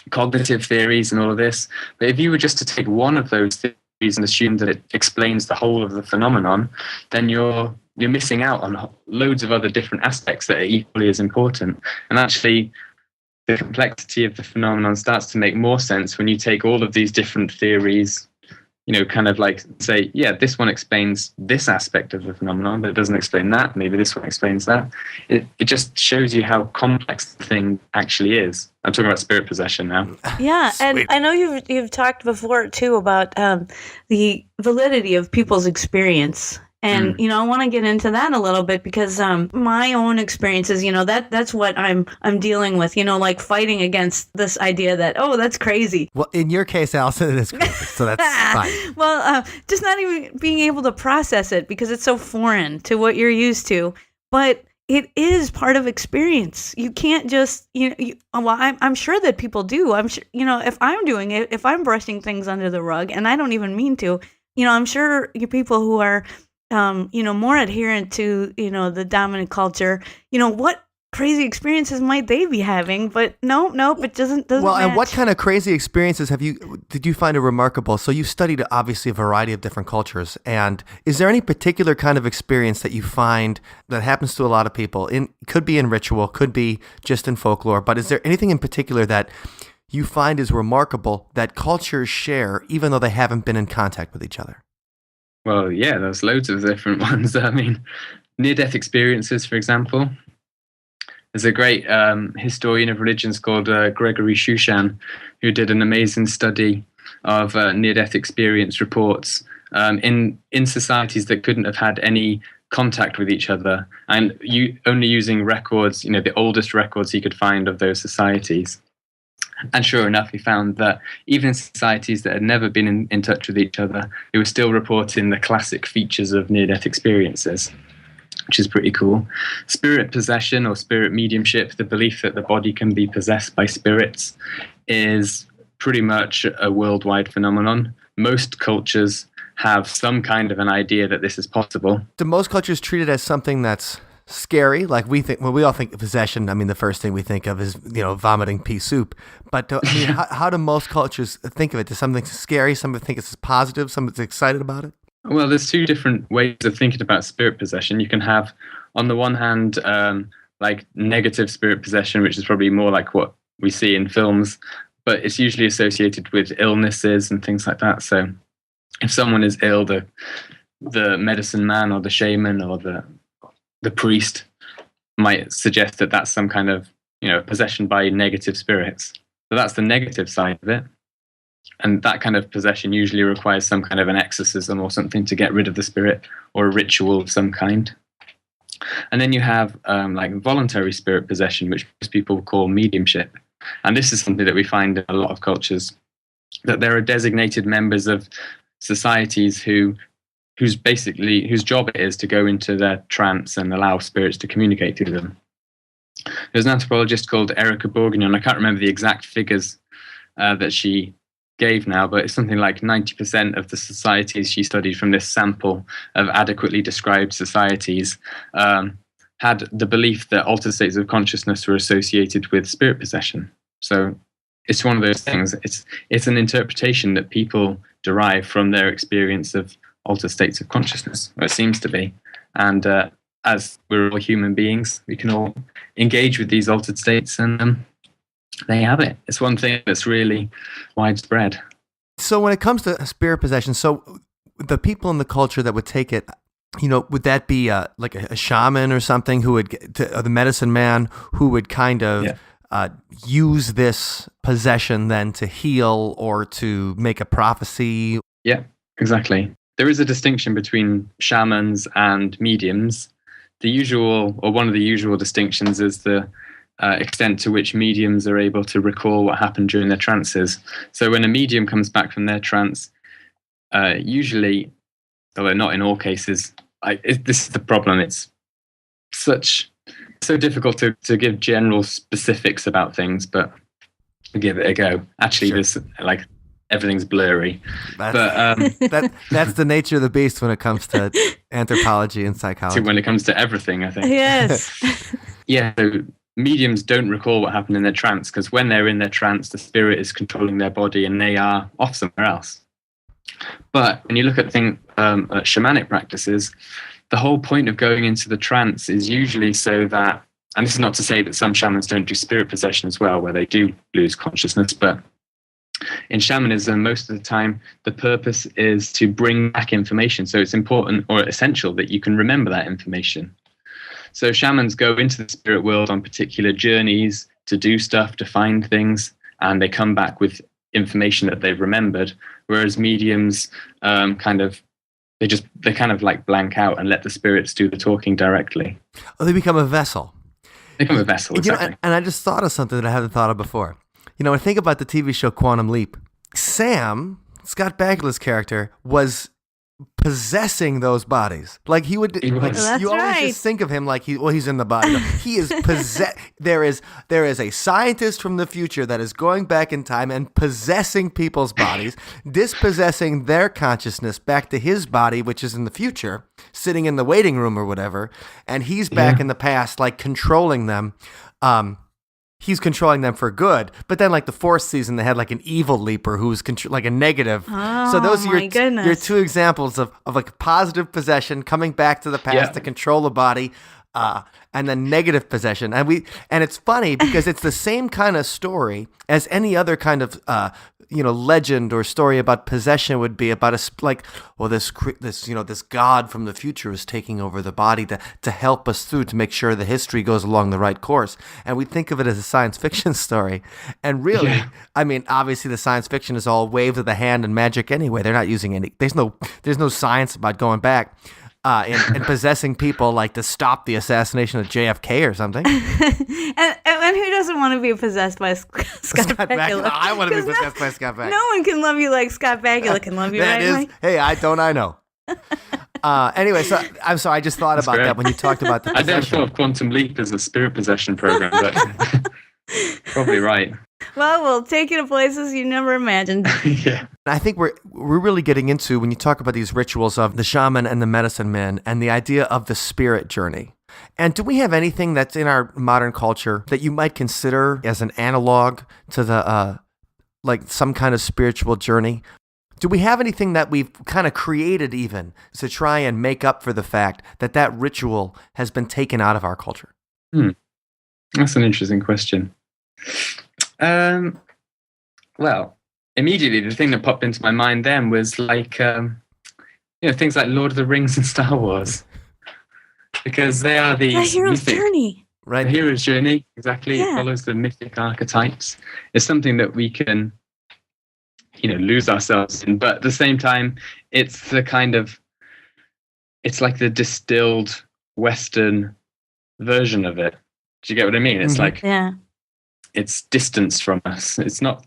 D: cognitive theories and all of this. But if you were just to take one of those theories and assume that it explains the whole of the phenomenon, then you're missing out on loads of other different aspects that are equally as important. And actually, the complexity of the phenomenon starts to make more sense when you take all of these different theories, kind of like say, yeah, this one explains this aspect of the phenomenon, but it doesn't explain that. Maybe this one explains that. It just shows you how complex the thing actually is. I'm talking about spirit possession now.
E: Yeah, and I know you've talked before too about the validity of people's experience. And, I want to get into that a little bit because my own experiences, that's what I'm dealing with, like fighting against this idea that, oh, that's crazy.
C: Well, in your case, Allison, it is crazy, so that's fine.
E: Well, just not even being able to process it because it's so foreign to what you're used to. But it is part of experience. You can't just, I'm sure that people do. I'm sure, if I'm doing it, if I'm brushing things under the rug and I don't even mean to, I'm sure you people who are more adherent to, the dominant culture, what crazy experiences might they be having? But nope, it doesn't
C: well,
E: match.
C: And what kind of crazy experiences did you find remarkable? So you studied obviously a variety of different cultures, and is there any particular kind of experience that you find that happens to a lot of people? Could be in ritual, could be just in folklore, but is there anything in particular that you find is remarkable that cultures share even though they haven't been in contact with each other?
D: Well, yeah, there's loads of different ones. I mean, near-death experiences, for example. There's a great historian of religions called Gregory Shushan, who did an amazing study of near-death experience reports in societies that couldn't have had any contact with each other, and only using records, the oldest records he could find of those societies. And sure enough, he found that even in societies that had never been in touch with each other, they were still reporting the classic features of near-death experiences, which is pretty cool. Spirit possession or spirit mediumship, the belief that the body can be possessed by spirits, is pretty much a worldwide phenomenon. Most cultures have some kind of an idea that this is possible.
C: Do most cultures treat it as something that's scary? Like we all think of possession. I mean, the first thing we think of is, vomiting pea soup. But how do most cultures think of it? Does something scary? Some think it's positive? Some is excited about it?
D: Well, there's two different ways of thinking about spirit possession. You can have, on the one hand, like negative spirit possession, which is probably more like what we see in films, but it's usually associated with illnesses and things like that. So if someone is ill, the medicine man or the shaman or the priest might suggest that that's some kind of, possession by negative spirits. So that's the negative side of it. And that kind of possession usually requires some kind of an exorcism or something to get rid of the spirit, or a ritual of some kind. And then you have like voluntary spirit possession, which most people call mediumship. And this is something that we find in a lot of cultures, that there are designated members of societies whose job it is to go into their trance and allow spirits to communicate through them. There's an anthropologist called Erica Bourguignon. I can't remember the exact figures that she gave now, but it's something like 90% of the societies she studied from this sample of adequately described societies had the belief that altered states of consciousness were associated with spirit possession. So it's one of those things. It's an interpretation that people derive from their experience of altered states of consciousness, or it seems to be. And as we're all human beings, we can all engage with these altered states, and they have it. It's one thing that's really widespread.
C: So when it comes to spirit possession, so the people in the culture that would take it would that be like a shaman or something who would or the medicine man who would kind of use this possession then to heal or to make a prophecy?
D: Yeah, exactly. There is a distinction between shamans and mediums. The usual, or one of the usual distinctions, is the extent to which mediums are able to recall what happened during their trances. So when a medium comes back from their trance, usually, although not in all cases, this is the problem. It's so difficult to give general specifics about things, but give it a go. Actually, There's like everything's blurry.
C: That's the nature of the beast when it comes to anthropology and psychology.
D: When it comes to everything, I think.
E: Yes.
D: Yeah. So mediums don't recall what happened in their trance, because when they're in their trance, the spirit is controlling their body and they are off somewhere else. But when you look at shamanic practices, the whole point of going into the trance is usually so that, and this is not to say that some shamans don't do spirit possession as well, where they do lose consciousness, but in shamanism, most of the time, the purpose is to bring back information. So it's important or essential that you can remember that information. So shamans go into the spirit world on particular journeys to do stuff, to find things, and they come back with information that they've remembered. Whereas mediums they kind of like blank out and let the spirits do the talking directly.
C: Oh, they become a vessel.
D: They become a vessel, exactly.
C: And I just thought of something that I haven't thought of before. When I think about the TV show Quantum Leap, Sam, Scott Bakula's character, was possessing those bodies. Like he would, you always just think of him like he's in the body. No, he is possessed. There is a scientist from the future that is going back in time and possessing people's bodies, dispossessing their consciousness back to his body, which is in the future, sitting in the waiting room or whatever, and he's back in the past, like controlling them. He's controlling them for good. But then, like the fourth season, they had like an evil leaper who was like a negative.
E: Oh,
C: so those are
E: goodness.
C: your two examples of like positive possession coming back to the past to control the body, and then negative possession. And it's funny because it's the same kind of story as any other kind of legend or story about possession would be, about this god from the future is taking over the body to help us through, to make sure the history goes along the right course. And we think of it as a science fiction story. And really, I mean, obviously the science fiction is all waves of the hand and magic anyway. They're not using there's no science about going back and possessing people like to stop the assassination of JFK or something.
E: and who doesn't want to be possessed by Scott Bakula?
C: I want to be possessed by Scott Bakula.
E: No one can love you like Scott Bakula can love you, right?
C: Hey, I know. Anyway, so I'm sorry, I just thought about that when you talked about the possession.
D: I never thought of Quantum Leap as a spirit possession program, but probably right.
E: Well, we'll take you to places you never imagined.
D: Yeah.
C: I think we're really getting into, when you talk about these rituals of the shaman and the medicine man and the idea of the spirit journey. And do we have anything that's in our modern culture that you might consider as an analog to the like some kind of spiritual journey? Do we have anything that we've kind of created even to try and make up for the fact that ritual has been taken out of our culture?
D: That's an interesting question. Well, immediately the thing that popped into my mind then was like, things like Lord of the Rings and Star Wars, because they are the
E: hero's journey.
C: Right.
D: The hero's journey, exactly. Yeah. It follows the mythic archetypes. It's something that we can, lose ourselves in, but at the same time, it's like the distilled Western version of it. Do you get what I mean? It's it's distanced from us. It's not,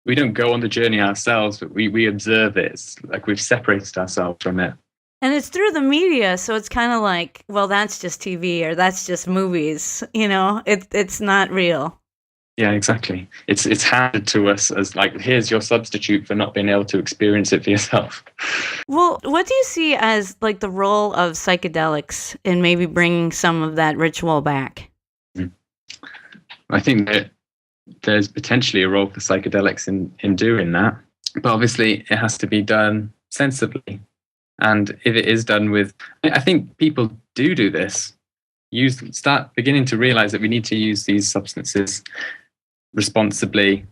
D: we don't go on the journey ourselves, but we observe it. It's like we've separated ourselves from it.
E: And it's through the media, so it's kind of like, well, that's just TV or that's just movies. It's not real.
D: Yeah, exactly. It's handed to us as like, here's your substitute for not being able to experience it for yourself.
E: Well, what do you see as like the role of psychedelics in maybe bringing some of that ritual back?
D: I think that there's potentially a role for psychedelics in doing that, but obviously it has to be done sensibly. And if it is done with, I think people do this. Start beginning to realize that we need to use these substances responsibly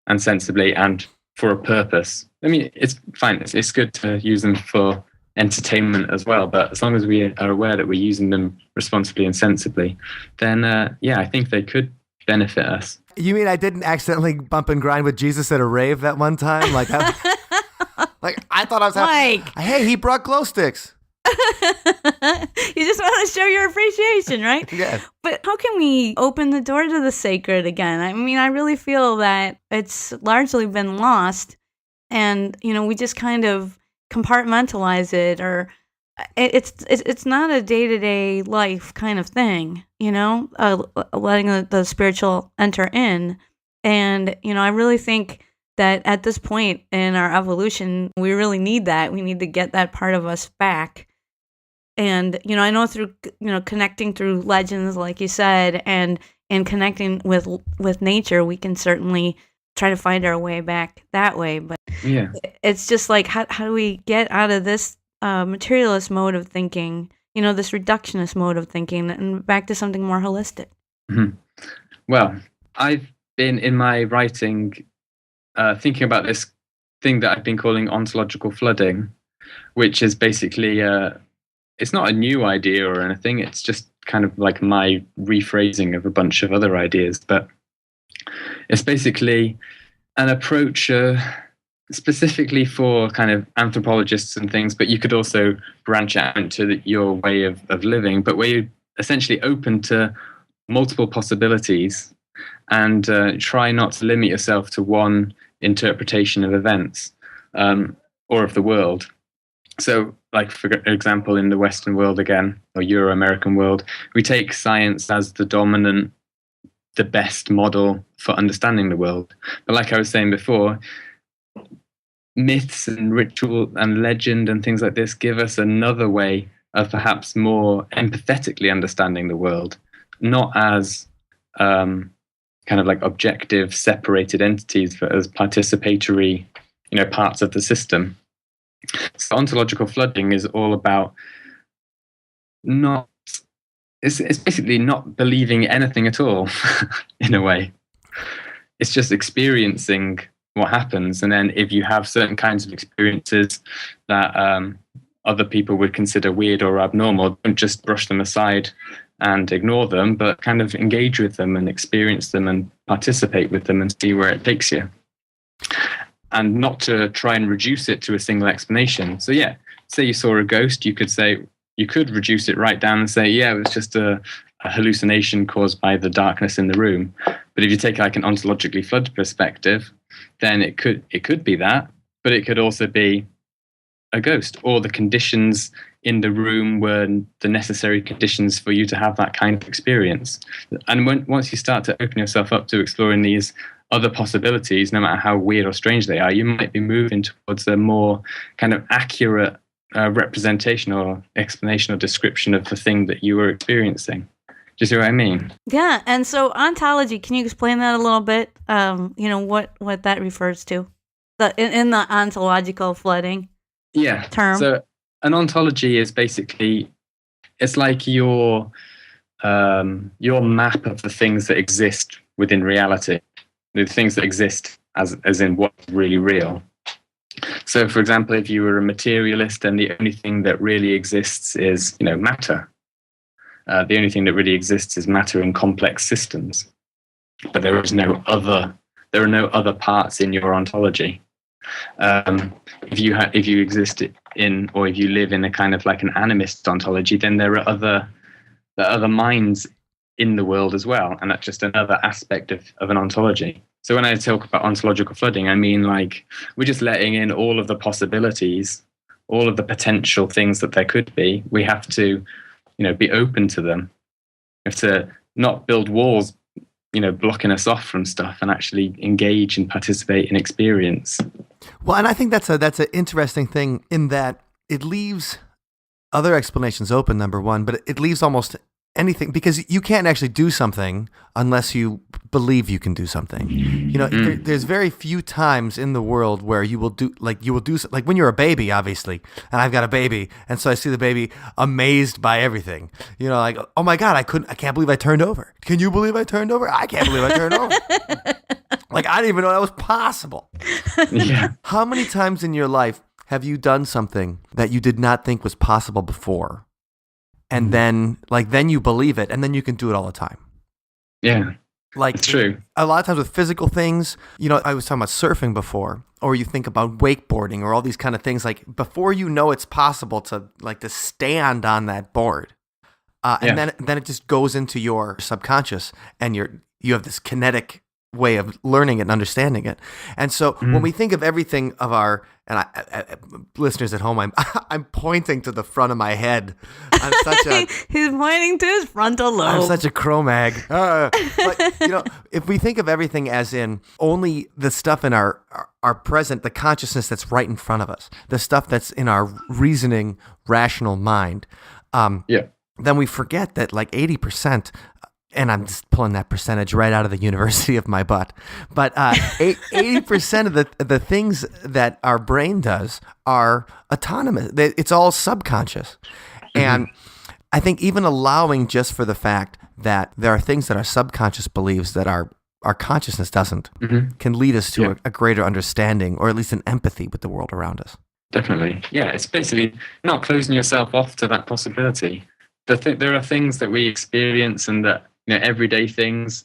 D: and sensibly and for a purpose. I mean, it's fine. It's good to use them for entertainment as well. But as long as we are aware that we're using them responsibly and sensibly, then I think they could benefit us.
C: You mean I didn't accidentally bump and grind with Jesus at a rave that one time? Like I thought I was
E: Mike.
C: Hey, he brought glow sticks.
E: You just want to show your appreciation, right?
C: Yeah.
E: But how can we open the door to the sacred again? I mean, I really feel that it's largely been lost, and we just kind of compartmentalize it, or it's not a day-to-day life kind of thing, letting the spiritual enter in. And I really think that at this point in our evolution, we really need that. We need to get that part of us back. And I know through connecting through legends, like you said, and connecting with nature, we can certainly try to find our way back that way. But
D: yeah,
E: it's just like, how do we get out of this materialist mode of thinking, this reductionist mode of thinking, and back to something more holistic?
D: Mm-hmm. Well, I've been in my writing thinking about this thing that I've been calling ontological flooding, which is basically it's not a new idea or anything. It's just kind of like my rephrasing of a bunch of other ideas. But it's basically an approach specifically for kind of anthropologists and things, but you could also branch out into your way of living, but where you're essentially open to multiple possibilities and try not to limit yourself to one interpretation of events or of the world. So, like, for example, in the Western world again, or Euro-American world, we take science as the best model for understanding the world. But like I was saying before, myths and ritual and legend and things like this give us another way of perhaps more empathetically understanding the world, not as kind of like objective, separated entities, but as participatory, parts of the system. So ontological flooding is all about it's basically not believing anything at all, in a way. It's just experiencing what happens. And then if you have certain kinds of experiences that other people would consider weird or abnormal, don't just brush them aside and ignore them, but kind of engage with them and experience them and participate with them and see where it takes you. And not to try and reduce it to a single explanation. So yeah, say you saw a ghost, you could reduce it right down and say, yeah, it was just a hallucination caused by the darkness in the room. But if you take like an ontologically flooded perspective, then it could be that, but it could also be a ghost, or the conditions in the room were the necessary conditions for you to have that kind of experience. And once you start to open yourself up to exploring these other possibilities, no matter how weird or strange they are, you might be moving towards a more kind of accurate representation or explanation or description of the thing that you were experiencing. Do you see what I mean?
E: Yeah. And so ontology, can you explain that a little bit? What that refers to in the ontological flooding term?
D: So an ontology is basically, it's like your map of the things that exist within reality, the things that exist as in what's really real. So, for example, if you were a materialist and the only thing that really exists is, matter, the only thing that really exists is matter in complex systems, but there are no other parts in your ontology. If you exist in, or if you live in a kind of like an animist ontology, then there are other minds in the world as well, and that's just another aspect of an ontology. So when I talk about ontological flooding, I mean like we're just letting in all of the possibilities, all of the potential things that there could be. We have to, be open to them. We have to not build walls, blocking us off from stuff, and actually engage and participate in experience.
C: Well, and I think that's an interesting thing in that it leaves other explanations open, number one, but it leaves almost anything, because you can't actually do something unless you believe you can do something. There's very few times in the world where you will do like when you're a baby, obviously, and I've got a baby, and so I see the baby amazed by everything. Like, oh my God, I can't believe I turned over. Can you believe I turned over? I can't believe I turned over. Like, I didn't even know that was possible.
D: Yeah.
C: How many times in your life have you done something that you did not think was possible before? And then you believe it, and then you can do it all the time.
D: Yeah.
C: Like,
D: it's true.
C: A lot of times with physical things, I was talking about surfing before, or you think about wakeboarding or all these kind of things. Like, before you know it's possible to stand on that board, and then it just goes into your subconscious, and you have this kinetic way of learning it and understanding it. And so when we think of everything of our, and listeners at home, I'm pointing to the front of my head. I'm such a
E: He's pointing to his frontal lobe.
C: I'm such a Cro-Mag. But, if we think of everything as in only the stuff in our present, the consciousness that's right in front of us, the stuff that's in our reasoning, rational mind, then we forget that 80%, and I'm just pulling that percentage right out of the university of my butt, but 80% of the things that our brain does are autonomous. It's all subconscious. And I think even allowing just for the fact that there are things that our subconscious believes that our consciousness doesn't can lead us to a greater understanding, or at least an empathy with the world around us.
D: Definitely. Yeah, it's basically not closing yourself off to that possibility. There are things that we experience and that, everyday things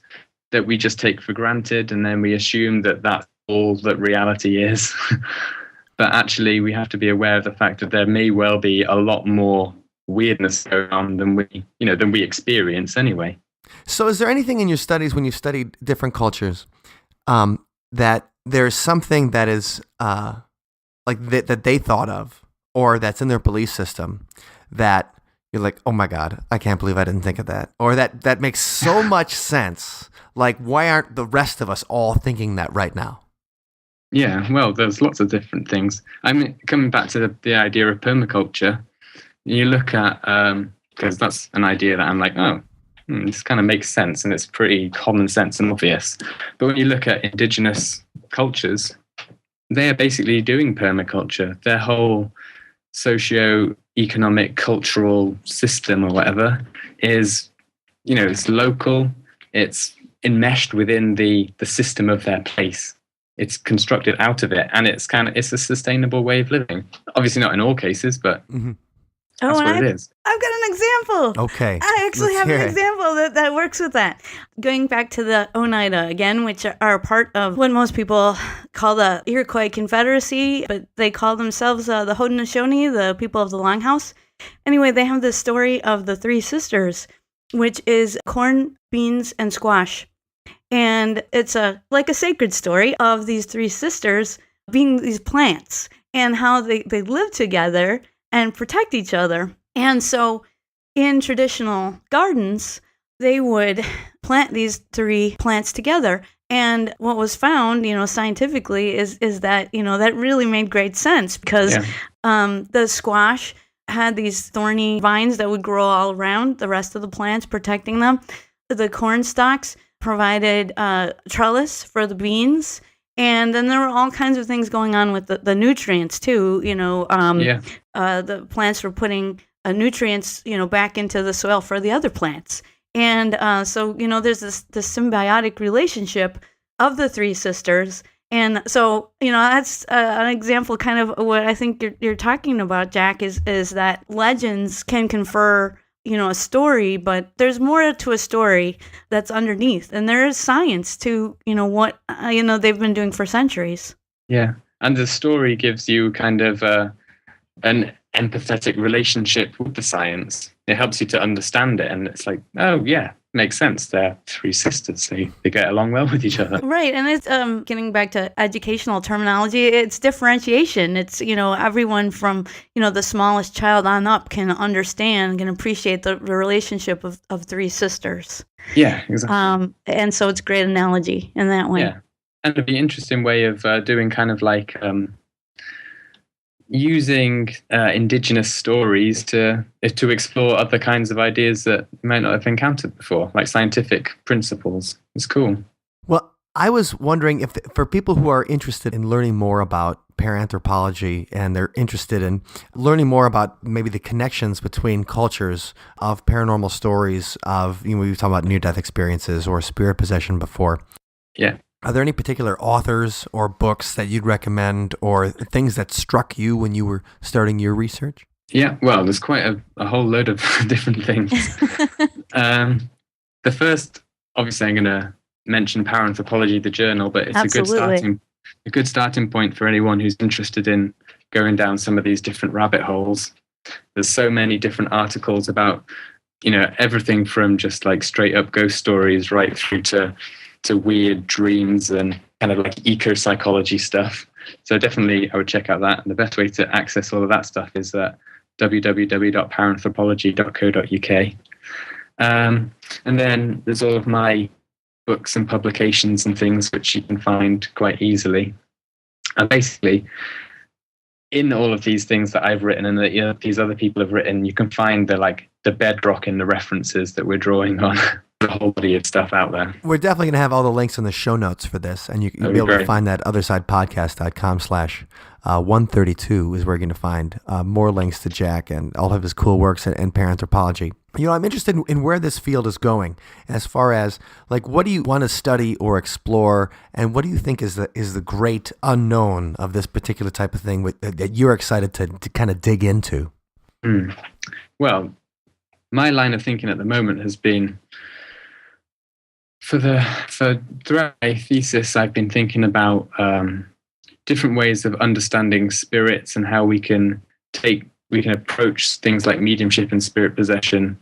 D: that we just take for granted, and then we assume that that's all that reality is. But actually, we have to be aware of the fact that there may well be a lot more weirdness going on than we experience anyway.
C: So is there anything in your studies, when you've studied different cultures, that there's something that is that they thought of, or that's in their belief system, that you're like, oh my God, I can't believe I didn't think of that. Or that makes so much sense. Like, why aren't the rest of us all thinking that right now?
D: Yeah, well, there's lots of different things. I mean, coming back to the idea of permaculture, you look at, because that's an idea that I'm like, this kind of makes sense, and it's pretty common sense and obvious. But when you look at indigenous cultures, they are basically doing permaculture. Their whole socio-economic cultural system or whatever is, it's local, it's enmeshed within the system of their place. It's constructed out of it, and it's a sustainable way of living. Obviously not in all cases, but that's what it is.
E: I've got an example.
C: Okay.
E: I actually have an example that works with that. Going back to the Oneida again, which are part of what most people call the Iroquois Confederacy, but they call themselves the Haudenosaunee, the people of the Longhouse. Anyway, they have this story of the three sisters, which is corn, beans, and squash. And it's like a sacred story of these three sisters being these plants and how they live together and protect each other. And so in traditional gardens, they would plant these three plants together. And what was found, scientifically is that, that really made great sense, because the squash had these thorny vines that would grow all around the rest of the plants, protecting them. The corn stalks provided trellis for the beans. And then there were all kinds of things going on with the nutrients too. The plants were putting nutrients, back into the soil for the other plants. And so there's this symbiotic relationship of the three sisters. And so, that's an example kind of what I think you're talking about, Jack, is that legends can confer, a story, but there's more to a story that's underneath. And there is science to, what, they've been doing for centuries. Yeah.
D: And the story gives you kind of an empathetic relationship with the science. It helps you to understand it. And it's like, oh, yeah, makes sense. They're three sisters. They get along well with each other.
E: Right. And it's getting back to educational terminology, it's differentiation. It's, everyone from, the smallest child on up can understand, can appreciate the relationship of three sisters.
D: Yeah, exactly.
E: And so it's a great analogy in that way.
D: Yeah. And it'd be an interesting way of doing kind of like using indigenous stories to explore other kinds of ideas that you might not have encountered before, like scientific principles. It's cool.
C: Well, I was wondering if for people who are interested in learning more about paranthropology, and they're interested in learning more about maybe the connections between cultures of paranormal stories, of, we were talking about near-death experiences or spirit possession before.
D: Yeah.
C: Are there any particular authors or books that you'd recommend or things that struck you when you were starting your research?
D: Yeah, well, there's quite a whole load of different things. The first, obviously, I'm going to mention Paranthropology, the journal, but it's
E: Absolutely.
D: a good starting point for anyone who's interested in going down some of these different rabbit holes. There's so many different articles about, everything from just like straight up ghost stories right through to weird dreams and kind of like eco-psychology stuff. So definitely I would check out that. And the best way to access all of that stuff is www.paranthropology.co.uk. And then there's all of my books and publications and things which you can find quite easily. And basically, in all of these things that I've written and that these other people have written, you can find the bedrock in the references that we're drawing on. The whole body of stuff out there.
C: We're definitely going to have all the links in the show notes for this, and you'll be able to find that othersidepodcast.com/132 is where you're going to find more links to Jack and all of his cool works and Paranthropology. I'm interested in where this field is going as far as what do you want to study or explore, and what do you think is the great unknown of this particular type of thing that you're excited to kind of dig into?
D: Well, my line of thinking at the moment has been throughout my thesis, I've been thinking about different ways of understanding spirits and how we can approach things like mediumship and spirit possession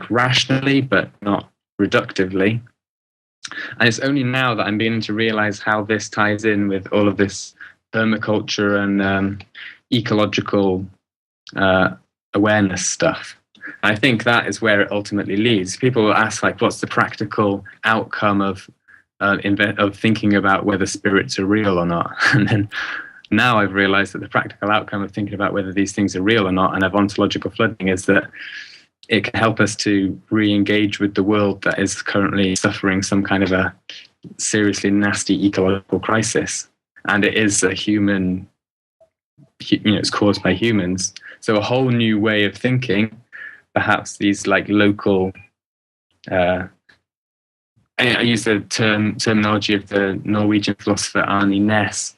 D: rationally, but not reductively. And it's only now that I'm beginning to realize how this ties in with all of this permaculture and ecological awareness stuff. I think that is where it ultimately leads. People will ask, what's the practical outcome of thinking about whether spirits are real or not? And then now I've realized that the practical outcome of thinking about whether these things are real or not and of ontological flooding is that it can help us to re-engage with the world that is currently suffering some kind of a seriously nasty ecological crisis. And it is a human, it's caused by humans. So a whole new way of thinking, perhaps these local, I use the terminology of the Norwegian philosopher Arne Næss,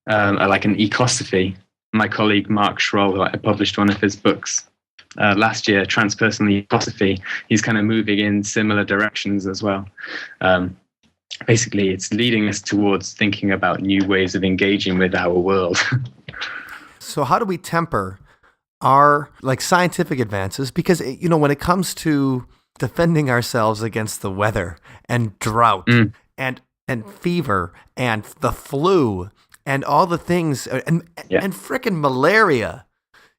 D: like an ecosophy. My colleague Mark Schroll, I published one of his books last year, Transpersonal Ecosophy. He's kind of moving in similar directions as well. Basically, it's leading us towards thinking about new ways of engaging with our world.
C: So how do we temper our scientific advances? Because when it comes to defending ourselves against the weather and drought and fever and the flu and all the things and frickin' malaria.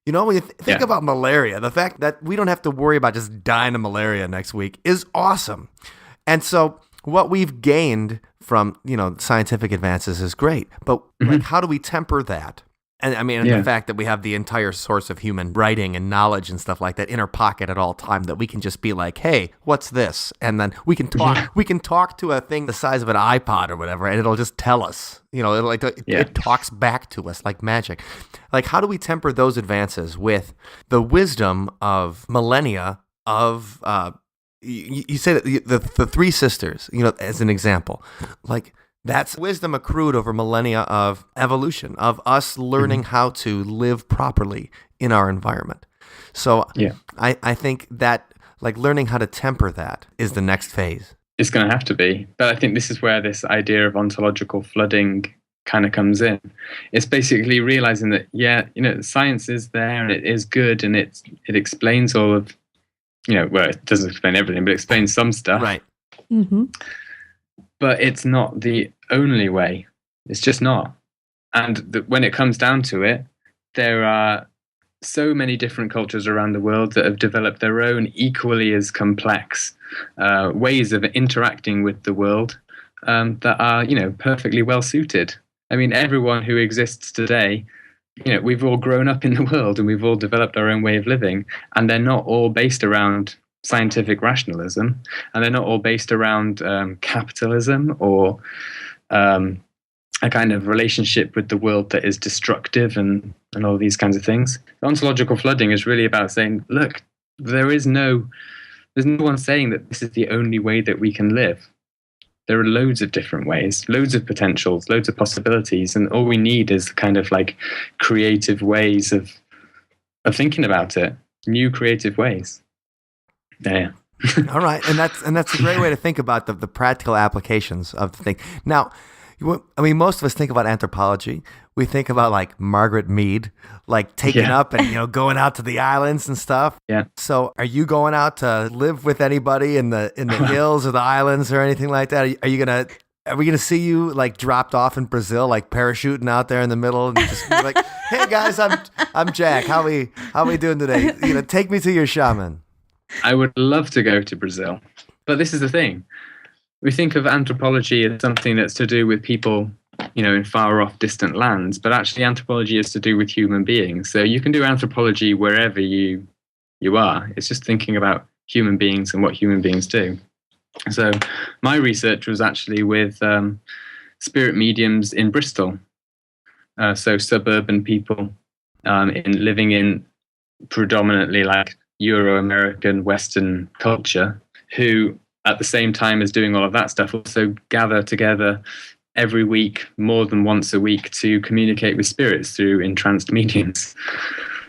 C: When you think about malaria, the fact that we don't have to worry about just dying of malaria next week is awesome. And so what we've gained from, scientific advances is great. But how do we temper that? And the fact that we have the entire source of human writing and knowledge and stuff like that in our pocket at all time, that we can just be like, hey, what's this? And then we can talk to a thing the size of an iPod or whatever, and it'll just tell us, it talks back to us like magic. How do we temper those advances with the wisdom of millennia of, you say that the three sisters, as an example, that's wisdom accrued over millennia of evolution, of us learning how to live properly in our environment. So I think that learning how to temper that is the next phase.
D: It's going to have to be. But I think this is where this idea of ontological flooding kind of comes in. It's basically realizing that, science is there and it is good and it explains all of, it doesn't explain everything, but it explains some stuff.
C: Right.
E: Mm-hmm.
D: But it's not the only way. It's just not. And when it comes down to it, there are so many different cultures around the world that have developed their own equally as complex ways of interacting with the world that are, perfectly well suited. I mean, everyone who exists today, we've all grown up in the world and we've all developed our own way of living, and they're not all based around scientific rationalism, and they're not all based around capitalism or a kind of relationship with the world that is destructive and all these kinds of things. Ontological flooding is really about saying, look, there's no one saying that this is the only way that we can live. there are loads of different ways, loads of potentials, loads of possibilities, and all we need is kind of like creative ways of thinking about it, new creative ways. Yeah.
C: All right, and that's a great way to think about the practical applications of the thing. Now, I mean, most of us think about anthropology. We think about like Margaret Mead, like taking up and going out to the islands and stuff.
D: Yeah.
C: So, are you going out to live with anybody in the hills or the islands or anything like that? Are we gonna see you like dropped off in Brazil, like parachuting out there in the middle and just be like, "Hey guys, I'm Jack. How we doing today? Take me to your shaman."
D: I would love to go to Brazil, but this is the thing. We think of anthropology as something that's to do with people, in far off distant lands, but actually anthropology is to do with human beings. So you can do anthropology wherever you are. It's just thinking about human beings and what human beings do. So my research was actually with spirit mediums in Bristol. So suburban people living in predominantly like Euro-American Western culture, who at the same time as doing all of that stuff also gather together every week, more than once a week, to communicate with spirits through entranced mediums.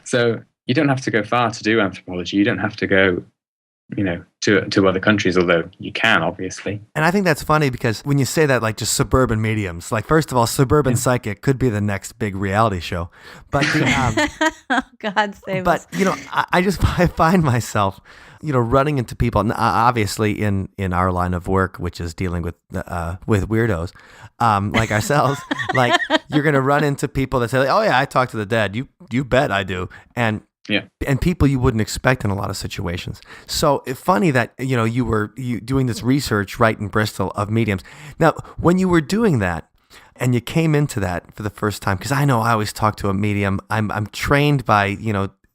D: So you don't have to go far to do anthropology. You don't have to go to other countries, although you can, obviously.
C: And I think that's funny because when you say that, like just suburban mediums, like first of all, Suburban Psychic could be the next big reality show. But
E: oh, God save us.
C: But I find myself, running into people, obviously in our line of work, which is dealing with weirdos like ourselves. Like you're gonna run into people that say, like, "Oh yeah, I talk to the dead." You bet I do, and people you wouldn't expect in a lot of situations. So it's funny that you were doing this research right in Bristol of mediums. Now, when you were doing that and you came into that for the first time, because I know I always talk to a medium. I'm trained by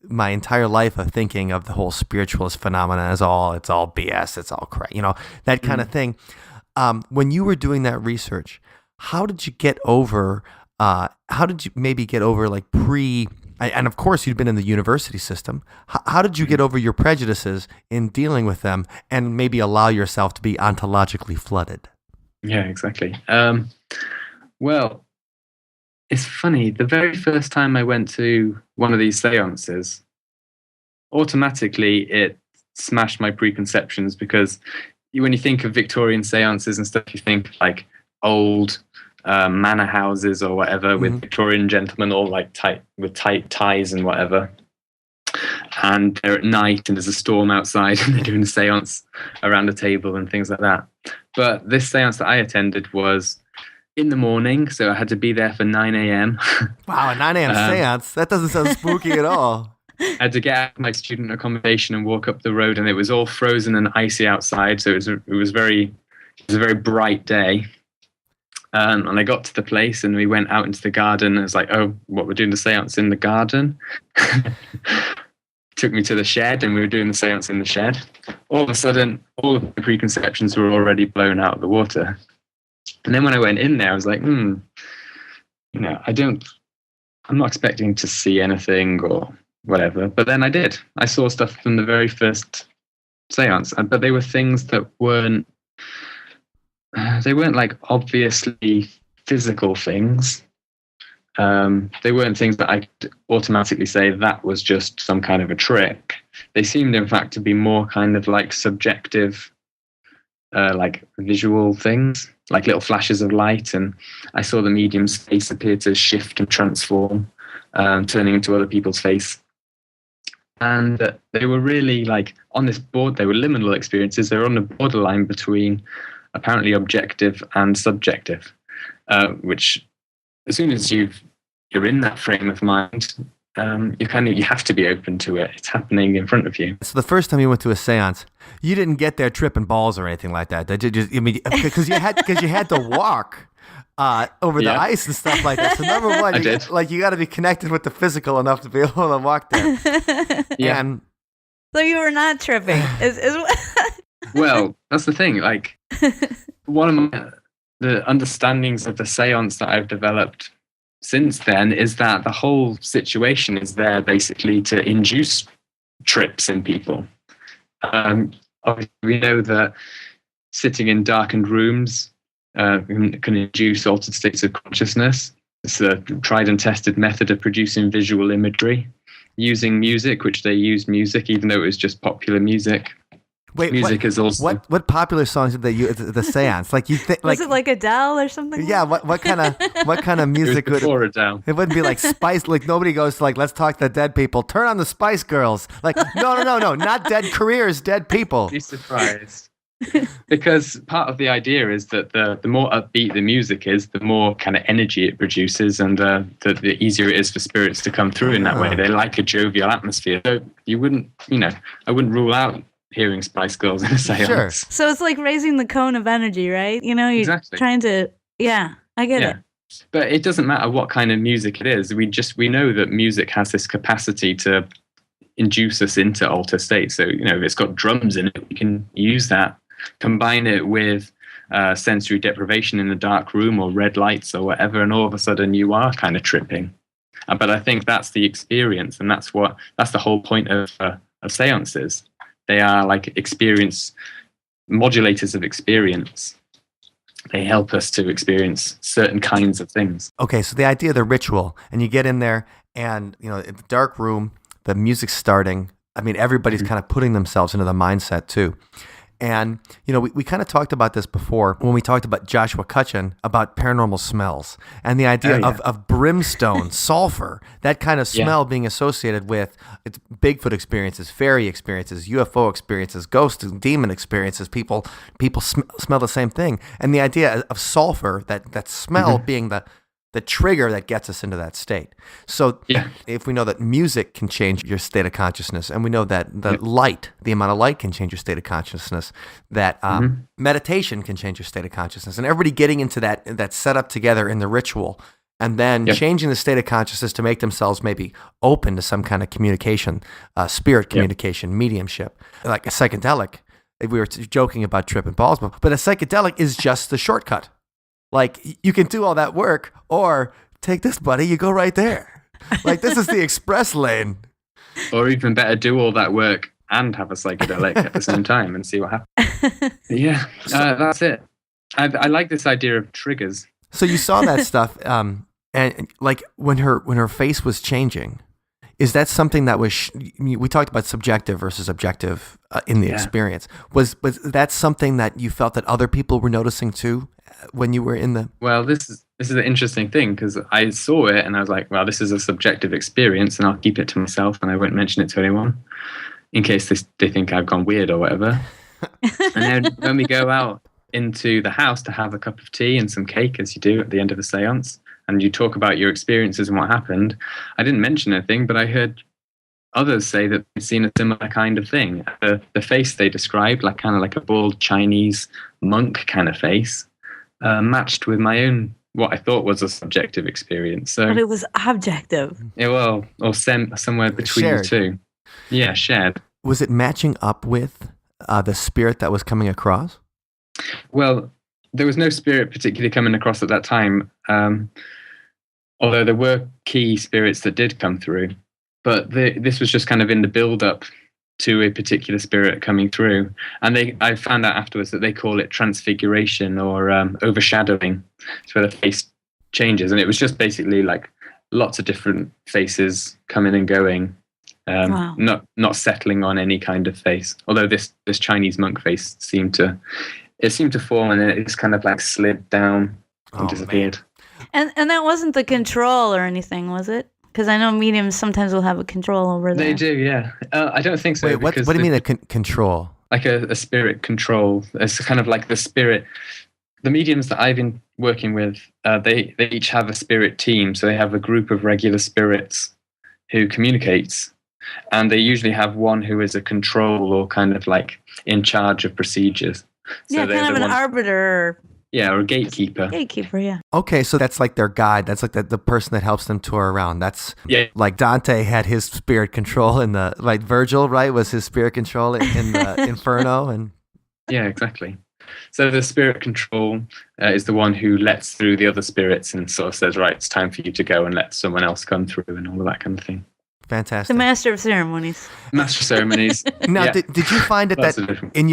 C: my entire life of thinking of the whole spiritualist phenomenon as it's all BS, it's all crap, that kind of thing. When you were doing that research, how did you get over? How did you maybe get over like and of course you'd been in the university system. How did you get over your prejudices in dealing with them and maybe allow yourself to be ontologically flooded?
D: Yeah, exactly. Well, it's funny. The very first time I went to one of these seances, automatically it smashed my preconceptions, because when you think of Victorian seances and stuff, you think like old manor houses or whatever with Victorian gentlemen all like tight ties and whatever. And they're at night and there's a storm outside and they're doing a seance around a table and things like that. But this seance that I attended was in the morning, so I had to be there for 9 a.m.
C: Wow, a 9 a.m. seance? That doesn't sound spooky at all.
D: I had to get out of my student accommodation and walk up the road, and it was all frozen and icy outside, so it was a very bright day. And I got to the place and we went out into the garden. I was like, "Oh, what, we're doing the seance in the garden?" Took me to the shed and we were doing the seance in the shed. All of a sudden, all of the preconceptions were already blown out of the water. And then when I went in there, I was like, I'm not expecting to see anything or whatever. But then I did. I saw stuff from the very first seance, but they were things that weren't like obviously physical things. They weren't things that I could automatically say that was just some kind of a trick. They seemed, in fact, to be more kind of like subjective, like visual things, like little flashes of light. And I saw the medium's face appear to shift and transform, turning into other people's face. And they were really like on this board, they were liminal experiences. They were on the borderline between apparently objective and subjective, which as soon as you're in that frame of mind, you have to be open to it. It's happening in front of you.
C: So the first time you went to a seance, you didn't get there tripping balls or anything like that. Because you had to walk over the ice and stuff like that. So number one, you got to be connected with the physical enough to be able to walk there.
D: Yeah.
C: And,
E: so you were not tripping.
D: Well, that's the thing. Like, one of the understandings of the seance that I've developed since then is that the whole situation is there basically to induce trips in people. Obviously, we know that sitting in darkened rooms can induce altered states of consciousness. It's a tried and tested method of producing visual imagery. Using music, which they used music, even though it was just popular music.
C: Wait,
D: music is also
C: what popular songs did they use at the seance? Like you think,
E: Was it like Adele or something?
C: Yeah, what kind of music
D: it was before Adele.
C: It wouldn't be like Spice. Like nobody goes to like, let's talk to the dead people. Turn on the Spice Girls. Like no, not dead careers, dead people.
D: Be surprised. Because part of the idea is that the more upbeat the music is, the more kind of energy it produces, and the easier it is for spirits to come through in that way. They like a jovial atmosphere. So you wouldn't, I wouldn't rule out hearing Spice Girls in a seance.
C: Sure.
E: So it's like raising the cone of energy, right? You're
D: exactly.
E: trying to, I get it.
D: But it doesn't matter what kind of music it is. We know that music has this capacity to induce us into altered states. So, if it's got drums in it, we can use that. Combine it with sensory deprivation in a dark room or red lights or whatever, and all of a sudden you are kind of tripping. But I think that's the experience, and that's the whole point of seances. They are like modulators of experience. They help us to experience certain kinds of things.
C: Okay, so the idea of the ritual, and you get in there, and in the dark room, the music's starting. I mean, everybody's kind of putting themselves into the mindset too. And, we kind of talked about this before when we talked about Joshua Cutchin about paranormal smells and the idea of brimstone, sulfur, that kind of smell being associated with Bigfoot experiences, fairy experiences, UFO experiences, ghost and demon experiences. People smell the same thing. And the idea of sulfur, that smell being the trigger that gets us into that state. So if we know that music can change your state of consciousness, and we know that the amount of light can change your state of consciousness, that meditation can change your state of consciousness, and everybody getting into that setup together in the ritual, and then changing the state of consciousness to make themselves maybe open to some kind of communication, spirit communication, mediumship, like a psychedelic. We were joking about tripping balls, but a psychedelic is just the shortcut. Like, you can do all that work, or take this, buddy, you go right there. Like, this is the express lane.
D: Or even better, do all that work and have a psychedelic at the same time and see what happens. That's it. I like this idea of triggers.
C: So you saw that stuff, and like when her face was changing, is that something that was? We talked about subjective versus objective in the experience. Was that something that you felt that other people were noticing too when you were in the? Well,
D: this is an interesting thing, because I saw it and I was like, well, this is a subjective experience, and I'll keep it to myself, and I won't mention it to anyone in case they think I've gone weird or whatever. And then when we go out into the house to have a cup of tea and some cake, as you do at the end of a seance, and you talk about your experiences and what happened, I didn't mention anything, but I heard others say that they'd seen a similar kind of thing. The face they described, like kind of like a bald Chinese monk kind of face, matched with my own, what I thought was a subjective experience. So,
E: but it was objective.
D: Yeah, well, or somewhere between the two. Yeah, shared.
C: Was it matching up with the spirit that was coming across?
D: Well, there was no spirit particularly coming across at that time, although there were key spirits that did come through. But this was just kind of in the build-up to a particular spirit coming through. And I found out afterwards that they call it transfiguration or overshadowing. It's where the face changes. And it was just basically like lots of different faces coming and going,
E: wow.
D: not settling on any kind of face. Although this Chinese monk face seemed to form, and it just kind of like slid down and disappeared.
E: And that wasn't the control or anything, was it? Because I know mediums sometimes will have a control over that.
D: They do, yeah. I don't think so.
C: Wait, what do you mean control?
D: Like a spirit control. It's kind of like the spirit. The mediums that I've been working with, they each have a spirit team. So they have a group of regular spirits who communicates. And they usually have one who is a control or kind of like in charge of procedures. So
E: kind of an arbiter.
D: Yeah, or a gatekeeper.
E: Gatekeeper, yeah.
C: Okay, so that's like their guide. That's like the person that helps them tour around. That's like Dante had his spirit control in the, like Virgil, right, was his spirit control in the Inferno. And
D: yeah, exactly. So the spirit control is the one who lets through the other spirits and sort of says, right, it's time for you to go and let someone else come through and all of that kind of thing.
C: Fantastic.
E: The master of ceremonies.
D: Master ceremonies.
C: Now,
D: Yeah.
C: did you find
D: Lots
C: that
D: of different-
C: in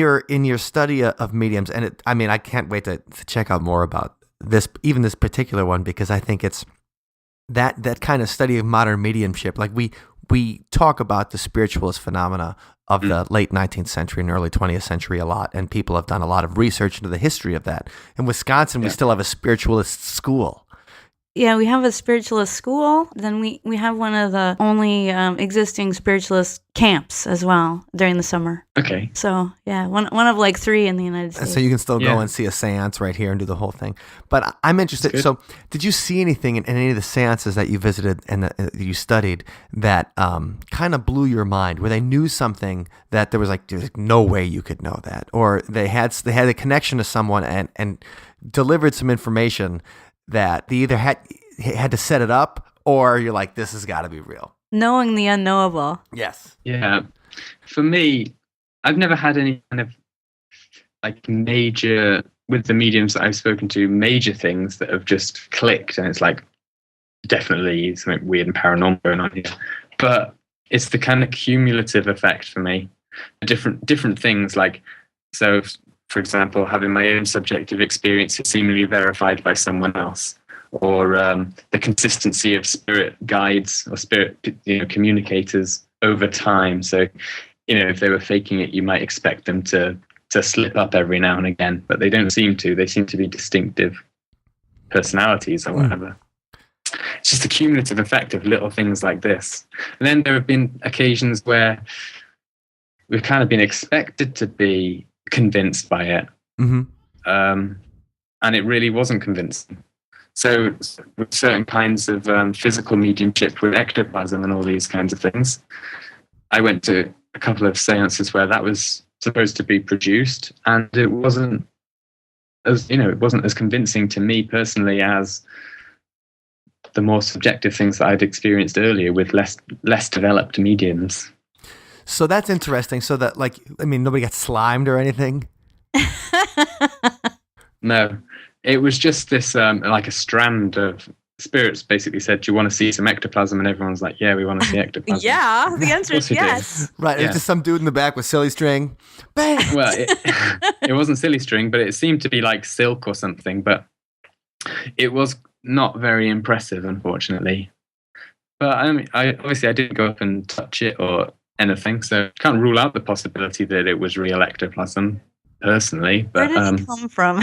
C: your study of mediums, and I can't wait to check out more about this, even this particular one, because I think it's that kind of study of modern mediumship. Like we talk about the spiritualist phenomena of the late 19th century and early 20th century a lot, and people have done a lot of research into the history of that. In Wisconsin, we still have a spiritualist school.
E: Yeah, we have a spiritualist school. Then we have one of the only existing spiritualist camps as well during the summer.
D: Okay.
E: So yeah, one of like 3 in the United States.
C: So you can still go
D: Yeah.
C: and see a seance right here and do the whole thing. But I'm interested.
D: good.
C: So did you see anything in any of the seances that you visited and that you studied that kind of blew your mind, where they knew something that there was like no way you could know that, or they had a connection to someone and delivered some information that they either had to set it up, or you're like, this has got to be real.
E: Knowing the unknowable.
C: Yes.
D: Yeah. For me, I've never had any kind of like major, with the mediums that I've spoken to, major things that have just clicked. And it's like, definitely something weird and paranormal going on here. But it's the kind of cumulative effect for me. Different things, like, so for example, having my own subjective experience is seemingly verified by someone else, or the consistency of spirit guides or spirit communicators over time. So, if they were faking it, you might expect them to slip up every now and again, but they don't seem to. They seem to be distinctive personalities or whatever. It's just a cumulative effect of little things like this. And then there have been occasions where we've kind of been expected to be convinced by it.
C: Mm-hmm.
D: And it really wasn't convincing. So with certain kinds of physical mediumship with ectoplasm and all these kinds of things, I went to a couple of seances where that was supposed to be produced, and it wasn't as convincing to me personally as the more subjective things that I'd experienced earlier with less developed mediums.
C: So that's interesting. So that, like, nobody got slimed or anything?
D: No, it was just this like a strand of spirits basically said, do you want to see some ectoplasm? And everyone's like, yeah, we want to see ectoplasm.
E: Yeah, the answer is
D: Of course we do.
E: yes.
C: Right.
D: Yeah.
C: It's just some dude in the back with silly string. Bang!
D: Well, it wasn't silly string, but it seemed to be like silk or something, but it was not very impressive, unfortunately. But I obviously I didn't go up and touch it or anything, so can't rule out the possibility that it was real ectoplasm personally.
E: Where
D: But
E: did it come from?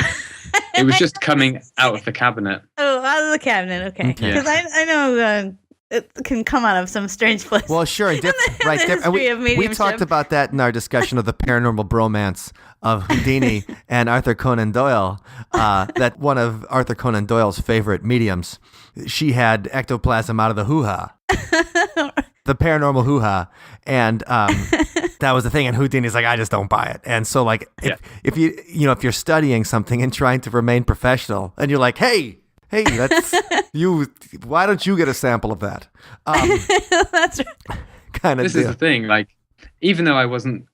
D: it was just coming out of the cabinet.
E: Oh, out of the cabinet. Okay,
C: Okay.
E: because I know it can come out of some strange place.
C: Well, sure.
E: the
C: Right. And
E: history of
C: we
E: mediumship.
C: talked about that in our discussion of the paranormal bromance of Houdini and Arthur Conan Doyle. That one of Arthur Conan Doyle's favorite mediums, she had ectoplasm out of the hoo-ha. The paranormal hoo-ha, and that was the thing. And Houdini's like, I just don't buy it. And so, like, if you're studying something and trying to remain professional, and you're like, hey, that's you. Why don't you get a sample of that?
E: That's right.
C: Kind of
D: This is the thing. Like, even though I wasn't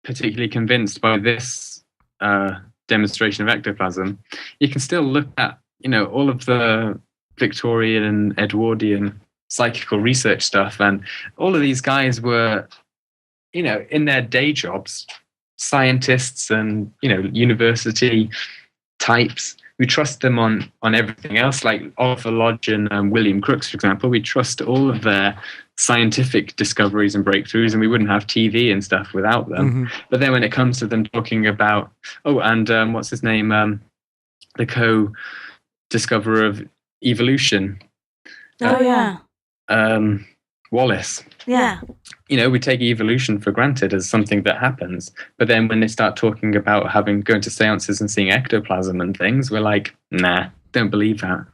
D: particularly convinced by this demonstration of ectoplasm, you can still look at all of the Victorian and Edwardian psychical research stuff, and all of these guys were in their day jobs scientists and university types. We trust them on everything else, like Oliver Lodge and William Crookes, for example. We trust all of their scientific discoveries and breakthroughs, and we wouldn't have TV and stuff without them.
C: Mm-hmm.
D: But then when it comes to them talking about what's his name, the co-discoverer of evolution,
E: Oh yeah.
D: Wallace.
E: Yeah.
D: We take evolution for granted as something that happens, but then when they start talking about going to seances and seeing ectoplasm and things, we're like, nah, don't believe that.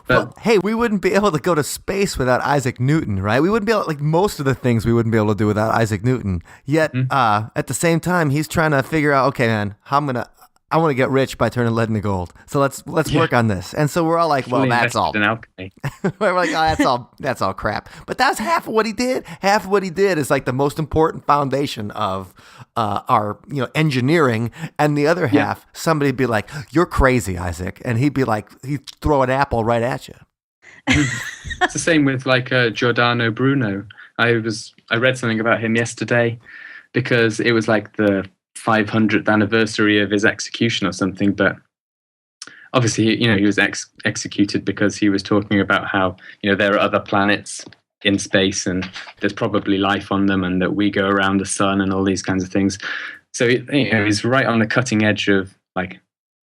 D: But
C: Well, hey, we wouldn't be able to go to space without Isaac Newton, right? We wouldn't be able, like most of the things we wouldn't be able to do without Isaac Newton. Yet, at the same time, he's trying to figure out, okay, man, I want to get rich by turning lead into gold. So let's work on this. And so we're all like, well,
D: fully
C: that's all.
D: invested in alchemy.
C: We're like, oh, that's all crap. But that's half of what he did. Half of what he did is like the most important foundation of our engineering. And the other half, somebody'd be like, you're crazy, Isaac. And he'd be like, he'd throw an apple right at you.
D: It's the same with like Giordano Bruno. I read something about him yesterday because it was like the 500th anniversary of his execution or something. But obviously, he was executed because he was talking about how, there are other planets in space and there's probably life on them, and that we go around the sun and all these kinds of things. So he's right on the cutting edge of like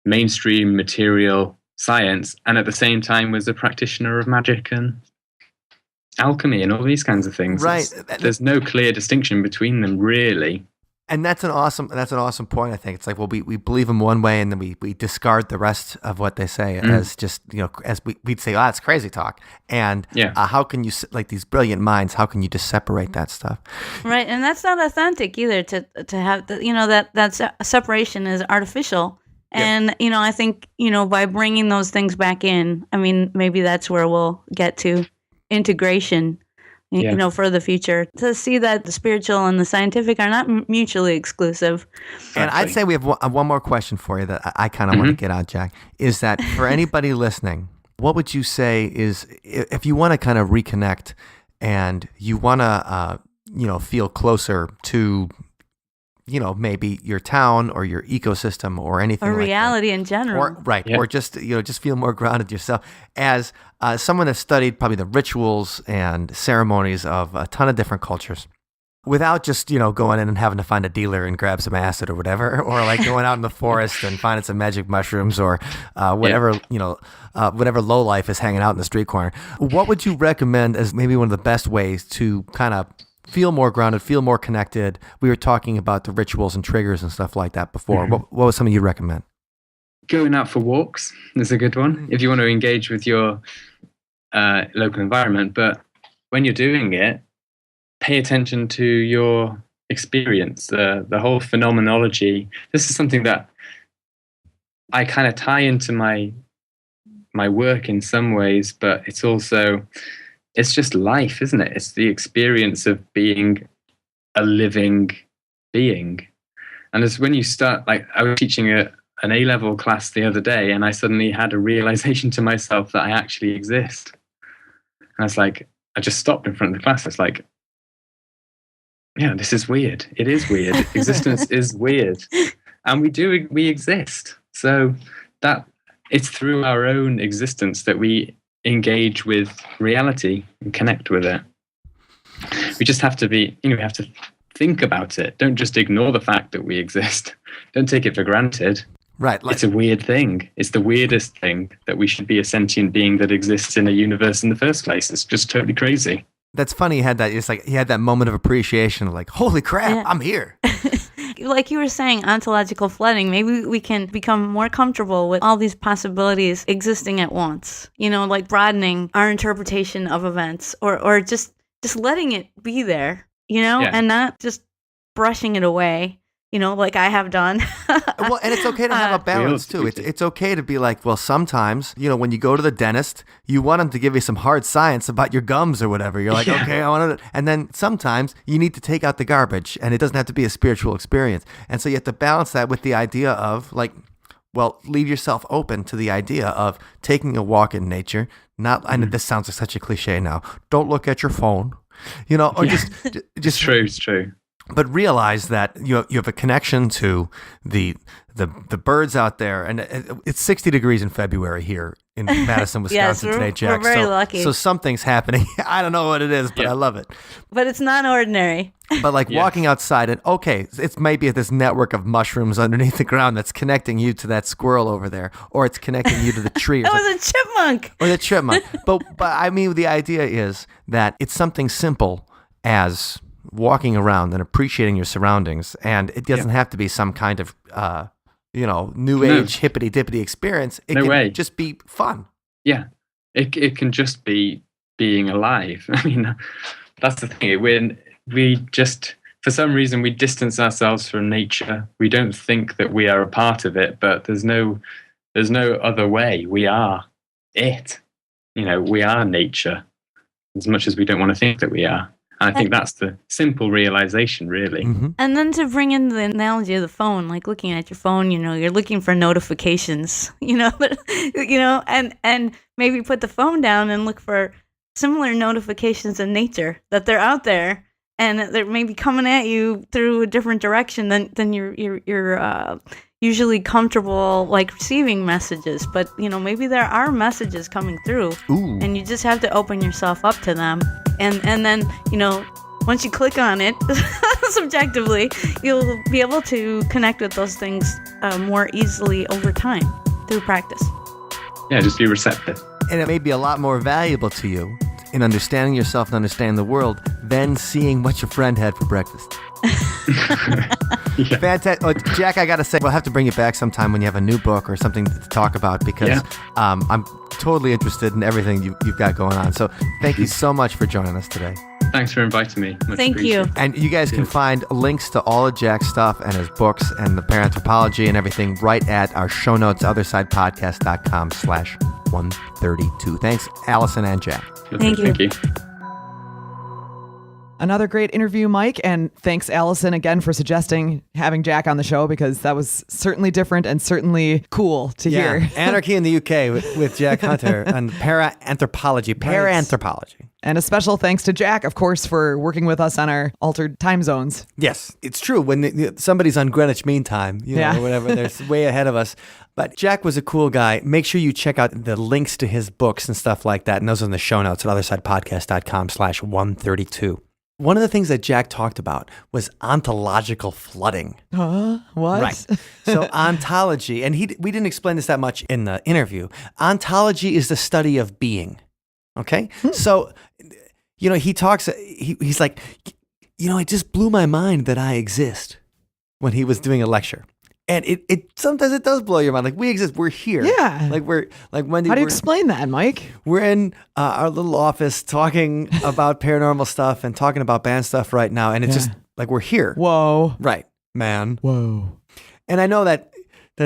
D: mainstream material science, and at the same time was a practitioner of magic and alchemy and all these kinds of things.
C: Right.
D: There's no clear distinction between them, really.
C: And that's an awesome point. I think it's like, well, we believe them one way, and then we discard the rest of what they say as just, as we'd say, oh, that's crazy talk. And how can you, like these brilliant minds, how can you just separate that stuff?
E: Right, and that's not authentic either. To have that separation is artificial. And I think by bringing those things back in, I mean, maybe that's where we'll get to integration. For the future, to see that the spiritual and the scientific are not mutually exclusive.
C: And I'd say we have one more question for you that I kind of want to get out, Jack, is that for anybody listening, what would you say is, if you want to kind of reconnect and you want to, feel closer to, maybe your town or your ecosystem or anything
E: or
C: like
E: reality
C: that.
E: in general.
C: Or just, just feel more grounded yourself. As someone that's studied probably the rituals and ceremonies of a ton of different cultures, without just, going in and having to find a dealer and grab some acid or whatever, or like going out in the forest and finding some magic mushrooms or whatever, whatever low life is hanging out in the street corner. What would you recommend as maybe one of the best ways to kind of feel more grounded, feel more connected? We were talking about the rituals and triggers and stuff like that before. What was something you'd recommend?
D: Going out for walks is a good one if you want to engage with your local environment. But when you're doing it, pay attention to your experience, the whole phenomenology. This is something that I kind of tie into my work in some ways, but it's just life, isn't it? It's the experience of being a living being. And it's when you start, like I was teaching an A-level class the other day, and I suddenly had a realization to myself that I actually exist. And I was like, I just stopped in front of the class. It's like, yeah, this is weird. It is weird. Existence is weird. And we exist. So that it's through our own existence that we engage with reality and connect with it. We just have to we have to think about it. Don't just ignore the fact that we exist. Don't take it for granted.
C: Right.
D: It's a weird thing. It's the weirdest thing that we should be a sentient being that exists in a universe in the first place. It's just totally crazy.
C: That's funny. He had that moment of appreciation, like, holy crap, I'm here.
E: Like you were saying, ontological flooding, maybe we can become more comfortable with all these possibilities existing at once, like broadening our interpretation of events or just letting it be there, and not just brushing it away, like I have done.
C: Well, and it's okay to have a balance too. It's okay to be like, well, sometimes, when you go to the dentist, you want them to give you some hard science about your gums or whatever. You're like, okay, I want to. And then sometimes you need to take out the garbage, and it doesn't have to be a spiritual experience. And so you have to balance that with the idea of like, well, leave yourself open to the idea of taking a walk in nature. I know this sounds like such a cliche now. Don't look at your phone, or just
D: It's true.
C: But realize that you have a connection to the birds out there, and it's 60 degrees in February here in Madison, Wisconsin today, Jack.
E: We're very lucky.
C: So something's happening. I don't know what it is, but I love it.
E: But it's not ordinary.
C: But like walking outside, and it's maybe this network of mushrooms underneath the ground that's connecting you to that squirrel over there, or it's connecting you to the tree.
E: That was a chipmunk.
C: Or the chipmunk. But I mean, the idea is that it's something simple as walking around and appreciating your surroundings, and it doesn't have to be some kind of new age hippity dippity experience. It can just be fun.
D: Yeah, it can just be being alive. I mean, that's the thing. When we just, for some reason, we distance ourselves from nature. We don't think that we are a part of it, but there's no other way. We are it. We are nature, as much as we don't want to think that we are. I think that's the simple realization, really.
C: Mm-hmm.
E: And then to bring in the analogy of the phone, like looking at your phone, you're looking for notifications, and maybe put the phone down and look for similar notifications in nature, that they're out there and they're maybe coming at you through a different direction than you're usually comfortable like receiving messages. But maybe there are messages coming through.
C: Ooh.
E: And you just have to open yourself up to them, and then once you click on it subjectively, you'll be able to connect with those things more easily over time through practice.
D: Yeah, just be receptive.
C: And it may be a lot more valuable to you in understanding yourself and understanding the world than seeing what your friend had for breakfast.
D: Yeah.
C: Fantastic. Oh, Jack, I got to say, we'll have to bring you back sometime when you have a new book or something to talk about, because I'm totally interested in everything you've got going on. So thank you so much for joining us today.
D: Thanks for inviting me. Much
E: Thank you.
D: appreciated.
C: And you guys can find links to all of Jack's stuff and his books and the Paranthropology and everything right at our show notes, othersidepodcast.com/132. Thanks, Allison and Jack.
E: Thank you.
D: Thank you.
B: Another great interview, Mike, and thanks, Allison, again for suggesting having Jack on the show, because that was certainly different and certainly cool to hear.
C: Anarchy in the UK with Jack Hunter on Paranthropology. Paranthropology.
B: And a special thanks to Jack, of course, for working with us on our altered time zones.
C: Yes, it's true. When somebody's on Greenwich Mean Time, or whatever, they're way ahead of us. But Jack was a cool guy. Make sure you check out the links to his books and stuff like that. And those are in the show notes at othersidepodcast.com/132. One of the things that Jack talked about was ontological flooding.
B: What?
C: Right. So ontology, and we didn't explain this that much in the interview. Ontology is the study of being. Okay? So, he talks, he's like, it just blew my mind that I exist when he was doing a lecture. And it sometimes it does blow your mind. Like, we exist. We're here.
B: Yeah.
C: Like, Wendy.
B: How do you explain that, Mike?
C: We're in our little office talking about paranormal stuff and talking about band stuff right now. And it's just like, we're here.
B: Whoa.
C: Right, man.
B: Whoa.
C: And I know that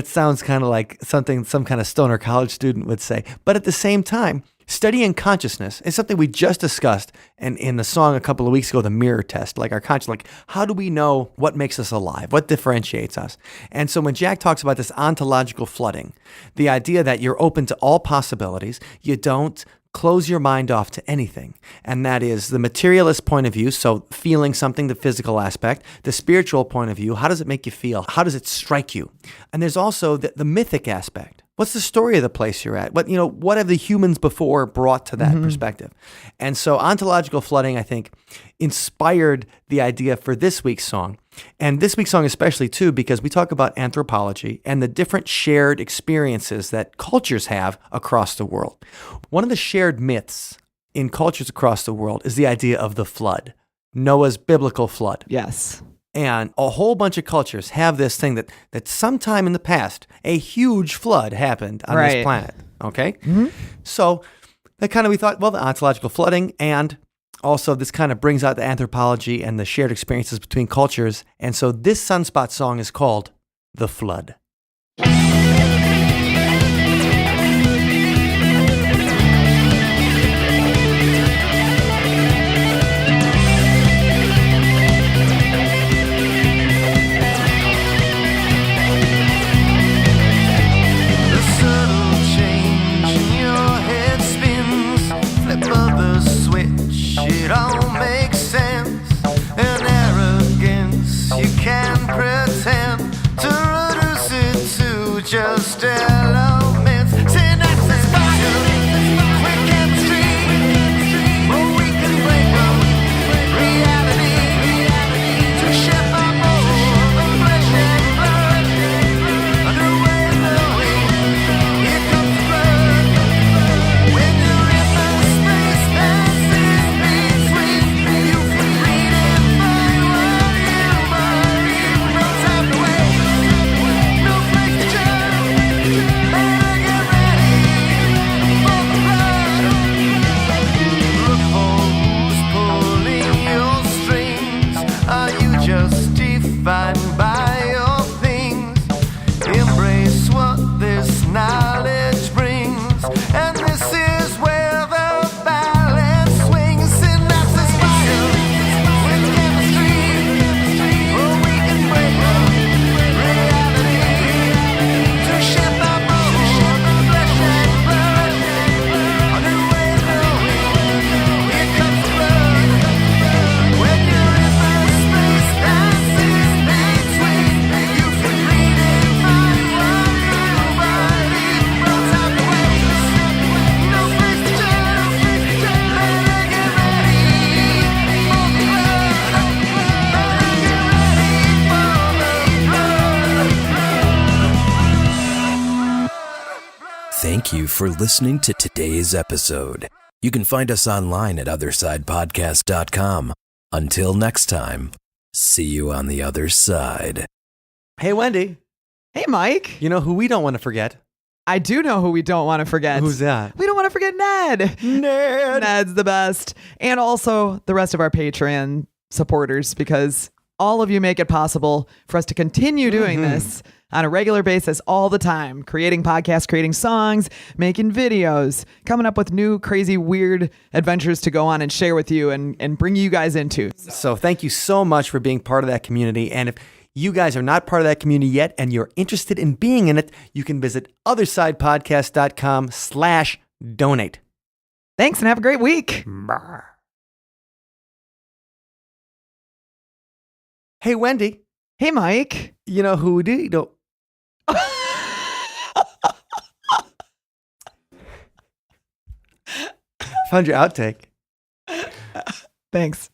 C: sounds kind of like something some kind of stoner college student would say. But at the same time, studying consciousness is something we just discussed and in the song a couple of weeks ago, the mirror test, like our conscious, like how do we know what makes us alive? What differentiates us? And so when Jack talks about this ontological flooding, the idea that you're open to all possibilities, you don't close your mind off to anything. And that is the materialist point of view, so feeling something, the physical aspect, the spiritual point of view, how does it make you feel? How does it strike you? And there's also the mythic aspect. What's the story of the place you're at? What have the humans before brought to that perspective? And so ontological flooding, I think, inspired the idea for this week's song. And this week's song especially, too, because we talk about anthropology and the different shared experiences that cultures have across the world. One of the shared myths in cultures across the world is the idea of the flood, Noah's biblical flood.
B: Yes.
C: And a whole bunch of cultures have this thing that sometime in the past, a huge flood happened on this planet. Okay? Mm-hmm. So that kind of, we thought, well, the ontological flooding, and also this kind of brings out the anthropology and the shared experiences between cultures. And so this Sunspot song is called The Flood.
F: It all makes sense. An arrogance you can pretend to reduce it to just
A: you for listening to today's episode. You can find us online at othersidepodcast.com. Until next time, see you on the other side.
C: Hey, Wendy.
B: Hey, Mike.
C: You know who we don't want to forget?
B: I do know who we don't want to forget.
C: Who's that?
B: We don't want to forget Ned. Ned's the best. And also the rest of our Patreon supporters, because all of you make it possible for us to continue doing this on a regular basis all the time, creating podcasts, creating songs, making videos, coming up with new, crazy, weird adventures to go on and share with you and bring you guys into.
C: So thank you so much for being part of that community. And if you guys are not part of that community yet and you're interested in being in it, you can visit othersidepodcast.com/donate.
B: Thanks and have a great week.
C: Hey, Wendy.
B: Hey, Mike.
C: You know who we don't. Found your outtake.
B: Thanks.